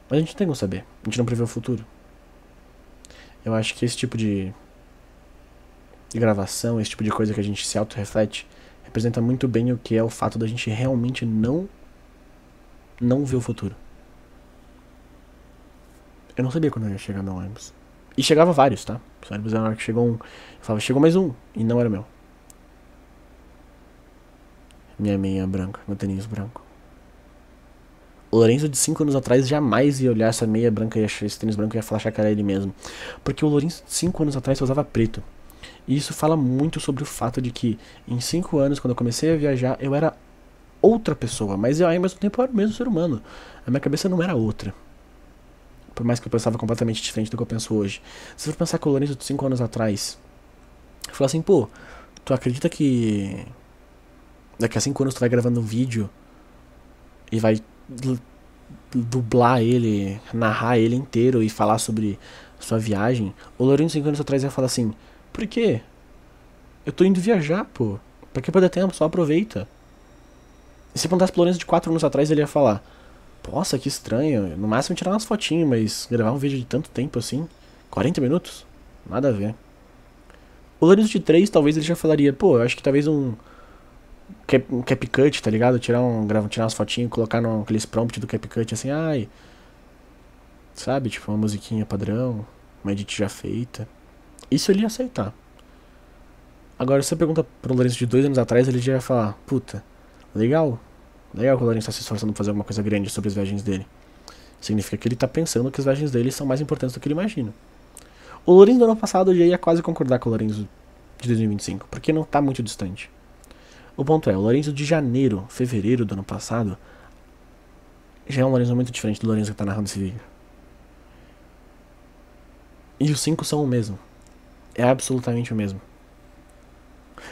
Mas a gente não tem como saber. A gente não prevê o futuro. Eu acho que esse tipo de gravação, esse tipo de coisa que a gente se auto-reflete, representa muito bem o que é o fato da gente realmente não ver o futuro. Eu não sabia quando eu ia chegar no ônibus. E chegava vários, tá? Os ônibus, na hora que chegou um, eu falava, chegou mais um. E não era meu. Minha meia branca, meu tênis branco. O Lourenço de 5 anos atrás jamais ia olhar essa meia branca e esse tênis branco e ia falar que era ele mesmo. Porque o Lourenço de 5 anos atrás só usava preto. E isso fala muito sobre o fato de que em 5 anos, quando eu comecei a viajar, eu era outra pessoa. Mas eu, ao mesmo tempo, eu era o mesmo ser humano. A minha cabeça não era outra. Por mais que eu pensava completamente diferente do que eu penso hoje. Se você for pensar que o Lourenço de 5 anos atrás falou assim, pô, tu acredita que daqui a 5 anos tu vai gravando um vídeo e vai dublar ele, narrar ele inteiro e falar sobre sua viagem? O Lourenço 5 anos atrás ia falar assim, por quê? Eu tô indo viajar, pô. Pra que perder tempo? Só aproveita. E se perguntasse pro Lourenço de 4 anos atrás, ele ia falar, nossa, que estranho, no máximo tirar umas fotinhas, mas gravar um vídeo de tanto tempo assim, 40 minutos? Nada a ver. O Lourenço de 3, talvez ele já falaria, pô, eu acho que talvez um CapCut, tá ligado? Tirar umas fotinhas e colocar naqueles prompt do CapCut, assim, ai, sabe, tipo uma musiquinha padrão, uma edit já feita. Isso ele ia aceitar. Agora, se você pergunta pro Lourenço de 2 anos atrás, ele já ia falar, puta, legal que o Lourenço tá se esforçando pra fazer alguma coisa grande sobre as viagens dele. Significa que ele tá pensando que as viagens dele são mais importantes do que ele imagina. O Lourenço do ano passado já ia quase concordar com o Lourenço de 2025, porque não tá muito distante. O ponto é, o Lourenço de janeiro, fevereiro do ano passado, já é um Lourenço muito diferente do Lourenço que tá narrando esse vídeo. E os 5 são o mesmo. É absolutamente o mesmo.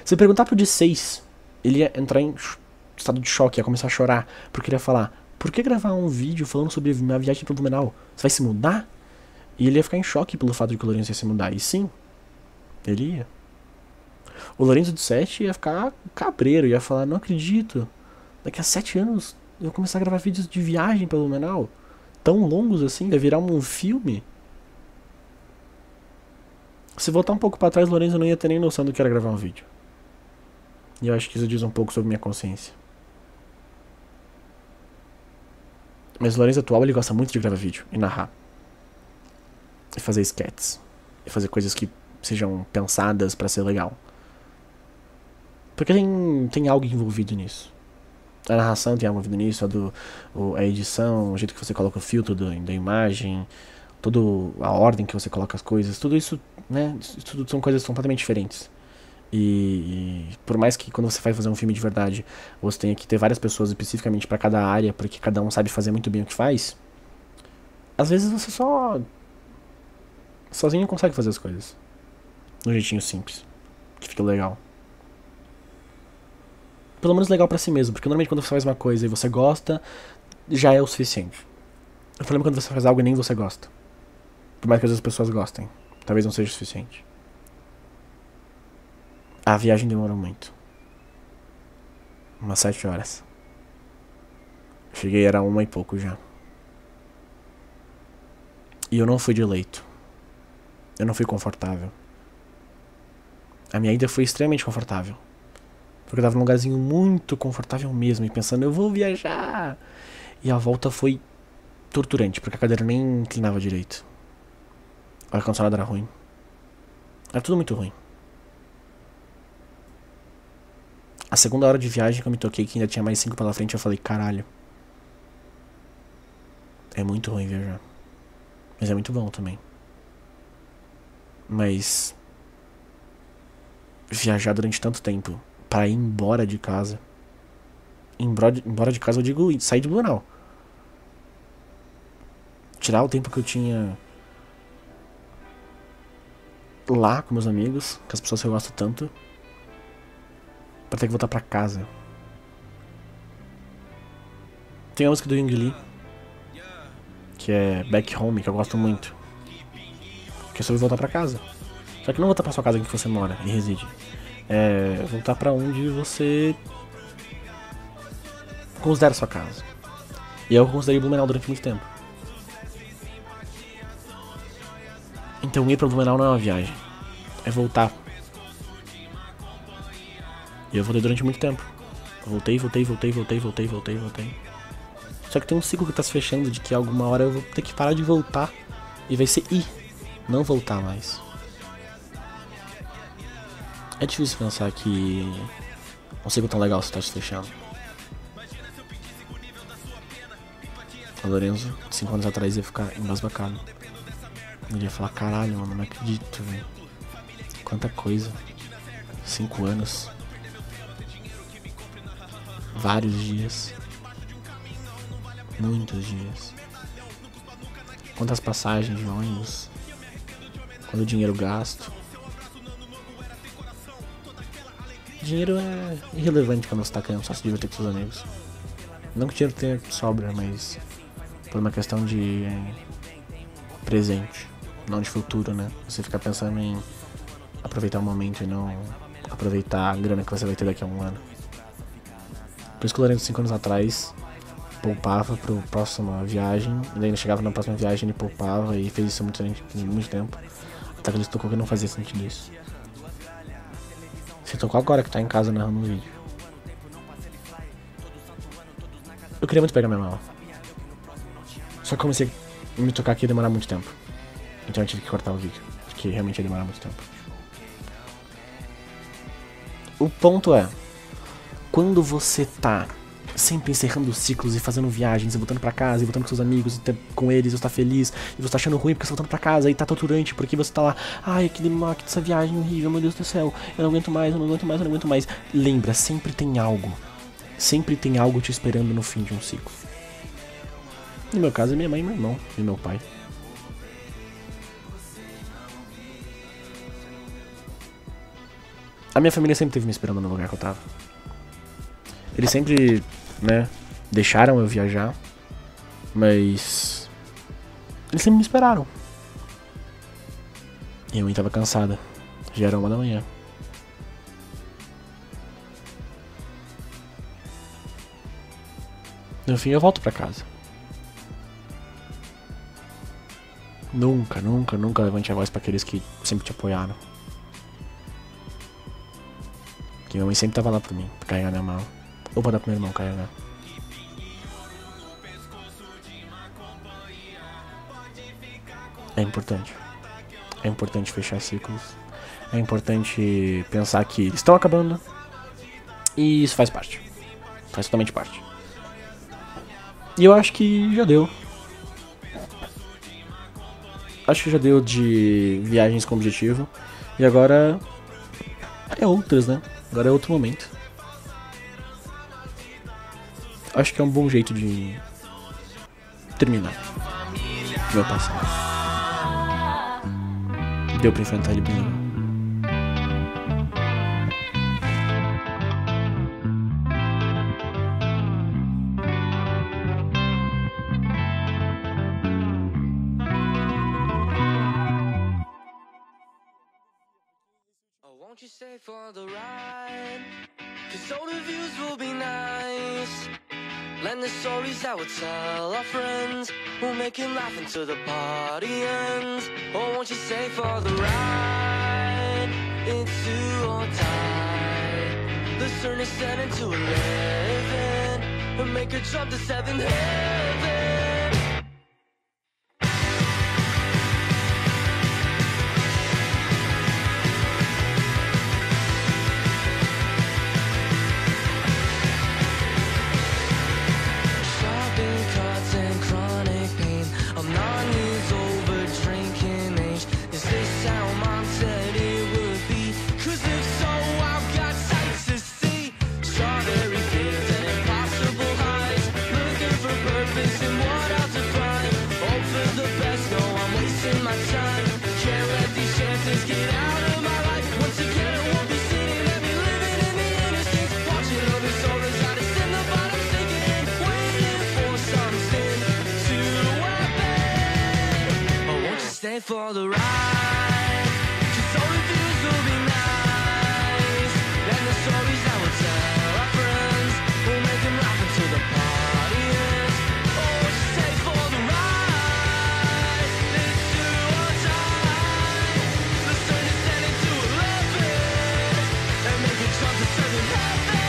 Se perguntar pro de 6, ele ia entrar em estado de choque, ia começar a chorar, porque ele ia falar, por que gravar um vídeo falando sobre minha viagem pro Blumenau? Você vai se mudar? E ele ia ficar em choque pelo fato de que o Lourenço ia se mudar. E sim, ele ia. O Lourenço de 7 ia ficar cabreiro, ia falar, não acredito, daqui a 7 anos eu vou começar a gravar vídeos de viagem pelo Blumenau, tão longos assim, vai virar um filme. Se voltar um pouco pra trás, o Lourenço não ia ter nem noção do que era gravar um vídeo. E eu acho que isso diz um pouco sobre minha consciência. Mas o Lourenço atual, ele gosta muito de gravar vídeo e narrar. E fazer sketches. E fazer coisas que sejam pensadas pra ser legal. Porque tem algo envolvido nisso. A narração tem algo envolvido nisso, a edição, o jeito que você coloca o filtro da imagem, toda a ordem que você coloca as coisas, tudo isso, né, tudo são coisas completamente diferentes. E por mais que quando você vai fazer um filme de verdade, você tenha que ter várias pessoas especificamente pra cada área, porque cada um sabe fazer muito bem o que faz, às vezes você sozinho consegue fazer as coisas. De um jeitinho simples, que fica legal. Pelo menos legal pra si mesmo, porque normalmente quando você faz uma coisa e você gosta, já é o suficiente. O problema é quando você faz algo e nem você gosta. Por mais que as pessoas gostem, talvez não seja o suficiente. A viagem demorou muito. Umas 7 horas. Cheguei, era 1 e pouco já. E eu não fui de leito. Eu não fui confortável. A minha ida foi extremamente confortável. Porque eu tava num lugarzinho muito confortável mesmo. E pensando, eu vou viajar. E a volta foi torturante, porque a cadeira nem inclinava direito. O ar-condicionado era ruim. Era tudo muito ruim. A segunda hora de viagem que eu me toquei, que ainda tinha mais 5 pela frente, eu falei, caralho. É muito ruim viajar. Mas é muito bom também. Mas viajar durante tanto tempo pra ir embora de casa. Embora de casa eu digo sair de Blumenau. Tirar o tempo que eu tinha lá com meus amigos, com as pessoas que eu gosto tanto, pra ter que voltar pra casa. Tem a música do Young Lee, que é Back Home, que eu gosto muito, que é sobre voltar pra casa. Só que não voltar pra sua casa que você mora e reside. É voltar pra onde você considera sua casa. E eu considerei Blumenau durante muito tempo. Então ir pra Blumenau não é uma viagem, é voltar. E eu voltei durante muito tempo. Voltei. Só que tem um ciclo que tá se fechando de que alguma hora eu vou ter que parar de voltar. E vai ser ir. não voltar mais. É difícil pensar que um ciclo tão legal se tá se fechando. O Lorenzo, 5 anos atrás, ia ficar embasbacado. Ele ia falar, caralho, mano, não acredito, velho. Quanta coisa. 5 anos. Vários dias. Muitos dias. Quantas passagens de ônibus. Quanto dinheiro gasto. Dinheiro é irrelevante quando você tá querendo só se divertir com seus amigos. Não que o dinheiro tenha sobra, mas por uma questão de presente, não de futuro, né? Você fica pensando em aproveitar o momento e não aproveitar a grana que você vai ter daqui a um ano. Por isso que o Lourenço, 5 anos atrás, poupava pro próxima viagem. E daí ele chegava na próxima viagem, ele poupava e fez isso muito tempo. Até que ele se tocou que não fazia sentido isso. Você tocou agora que tá em casa narrando um vídeo. Eu queria muito pegar minha mala. Só que comecei a me tocar que ia demorar muito tempo. Então eu tive que cortar o vídeo. Porque realmente ia demorar muito tempo. O ponto é, quando você tá sempre encerrando ciclos e fazendo viagens, e voltando pra casa, e voltando com seus amigos, e com eles, você tá feliz, e você tá achando ruim porque você tá voltando pra casa, e tá torturante porque você tá lá, ai, aquele mac dessa viagem horrível, meu Deus do céu, eu não aguento mais, eu não aguento mais, eu não aguento mais. Lembra, sempre tem algo te esperando no fim de um ciclo. No meu caso é minha mãe, meu irmão e meu pai. A minha família sempre esteve me esperando no lugar que eu tava. Eles sempre, né, deixaram eu viajar, mas eles sempre me esperaram. E minha mãe tava cansada. Já era 1 da manhã. No fim eu volto pra casa. Nunca levante a voz pra aqueles que sempre te apoiaram. Que minha mãe sempre tava lá pra mim, pra carregar minha mala. Ou pra dar pro meu irmão carregar. É importante. É importante fechar ciclos. É importante pensar que eles estão acabando. E isso faz parte. Faz totalmente parte. E eu acho que já deu. Acho que já deu de viagens com objetivo. E agora é outras, né? Agora é outro momento. Acho que é um bom jeito de terminar meu passado. Deu pra enfrentar ele bem legal. Won't you stay for the ride? 'Cause all the views will be nice. Lend the stories that we'll tell our friends. We'll make him laugh until the party ends. Oh, won't you stay for the ride? It's do or die. Let's turn this 10 into 11 and make a jump to 7th heaven. For the ride, 'cause all the views will be nice. And the stories that we'll tell our friends will make them laugh until the party ends. Oh, stay for the ride. It's do or die. Let's turn this 10 into 11 and make it jump to 7th heaven.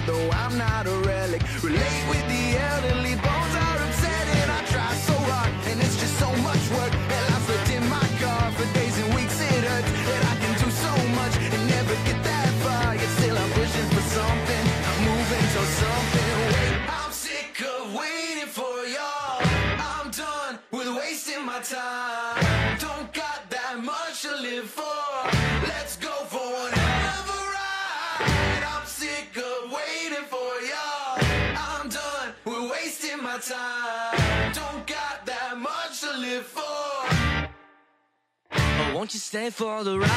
though I'm not a relic. Relate with the elderly, bones are upsetting. I try so hard, and it's just so much work. Hell, I've lived in my car for days and weeks, it hurts. And I can do so much and never get that far. Yet still I'm pushing for something, I'm moving towards something. Wait, I'm sick of waiting for y'all. I'm done with wasting my time. Don't got that much to live for. Let's go for one hell of a ride. I'm sick of waiting for y'all. I'm done with wasting my time. Don't got that much to live for. Oh, won't you stay for the ride?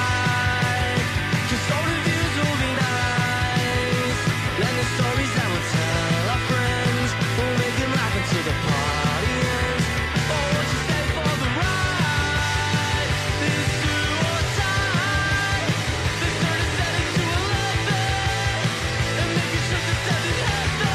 'Cause all the views will be nice. And the stories that we'll tell our friends will make them laugh until the party ends. Oh, won't you stay for the ride? This do or die. Let's turn a 7 to 11 and make it show the 7 heaven.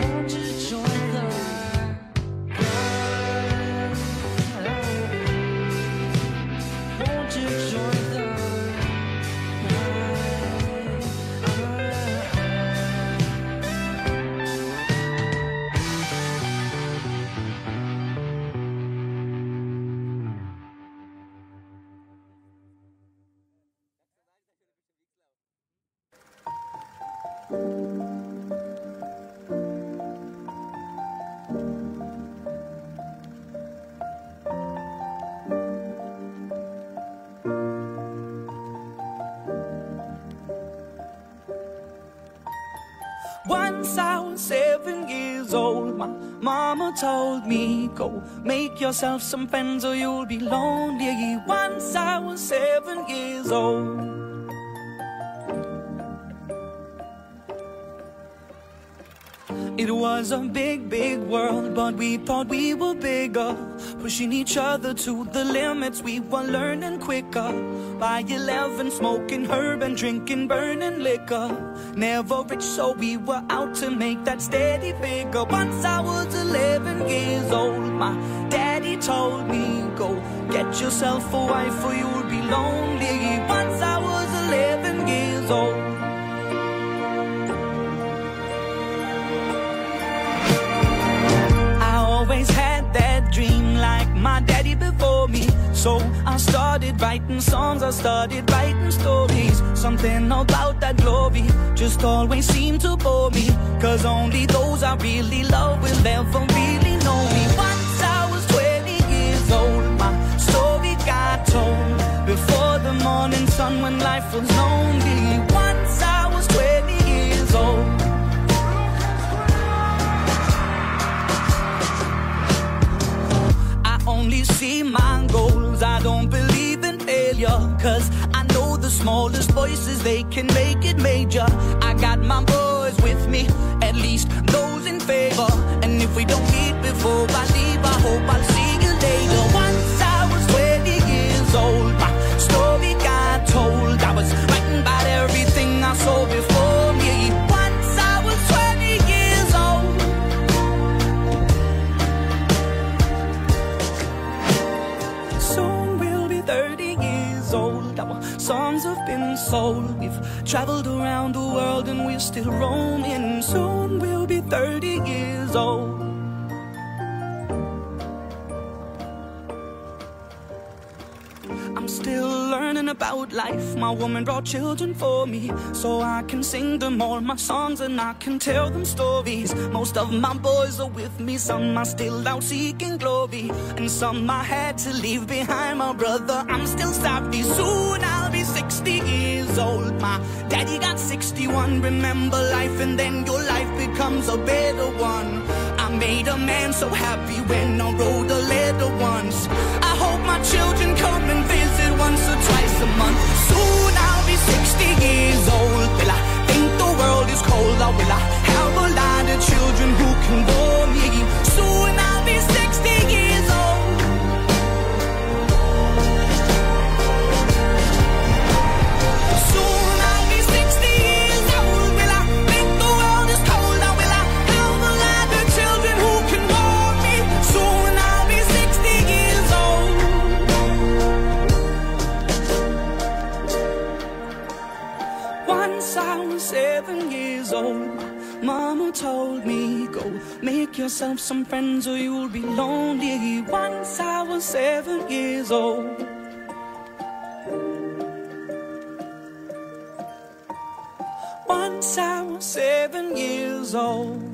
Won't you join the ride? Won't you join the Once I was 7 years old, my mama told me, go make yourself some friends or you'll be lonely. Once I was 7 years old. It was a big, big world, but we thought we were bigger. Pushing each other to the limits, we were learning quicker. By 11, smoking herb and drinking burning liquor. Never rich, so we were out to make that steady figure. Once I was 11 years old, my daddy told me, go get yourself a wife or you'll be lonely. Once I was 11 years old. Always had that dream like my daddy before me. So I started writing songs, I started writing stories. Something about that glory just always seemed to bore me. 'Cause only those I really love will ever really know me. Once I was 20 years old, my story got told before the morning sun when life was lonely. Once I was 20 years old. Only see my goals, I don't believe in failure. 'Cause I know the smallest voices, they can make it major. I got my boys with me, at least those in favor. And if we don't meet before I leave, I hope I'll see you later. Once I was 20 years old, my story got told. I was writing about everything I saw before me. Once I was 20 years old. Soon we'll be 30 years old. Our songs have been sold. We've traveled around the world and we're still roaming. Soon we'll be 30 years old. I'm still learning about life. My woman brought children for me, so I can sing them all my songs and I can tell them stories. Most of my boys are with me, some are still out seeking glory, and some I had to leave behind. My brother, I'm still sorry. Soon I'll be 60 years old. My daddy got 61. Remember life and then your life becomes a better one. I made a man so happy when I wrote a letter once. I hope my children come and visit once or twice a month. Soon I'll be 60 years old. Well, I think the world is yourself some friends or you'll be lonely. Once I was 7 years old. Once I was 7 years old.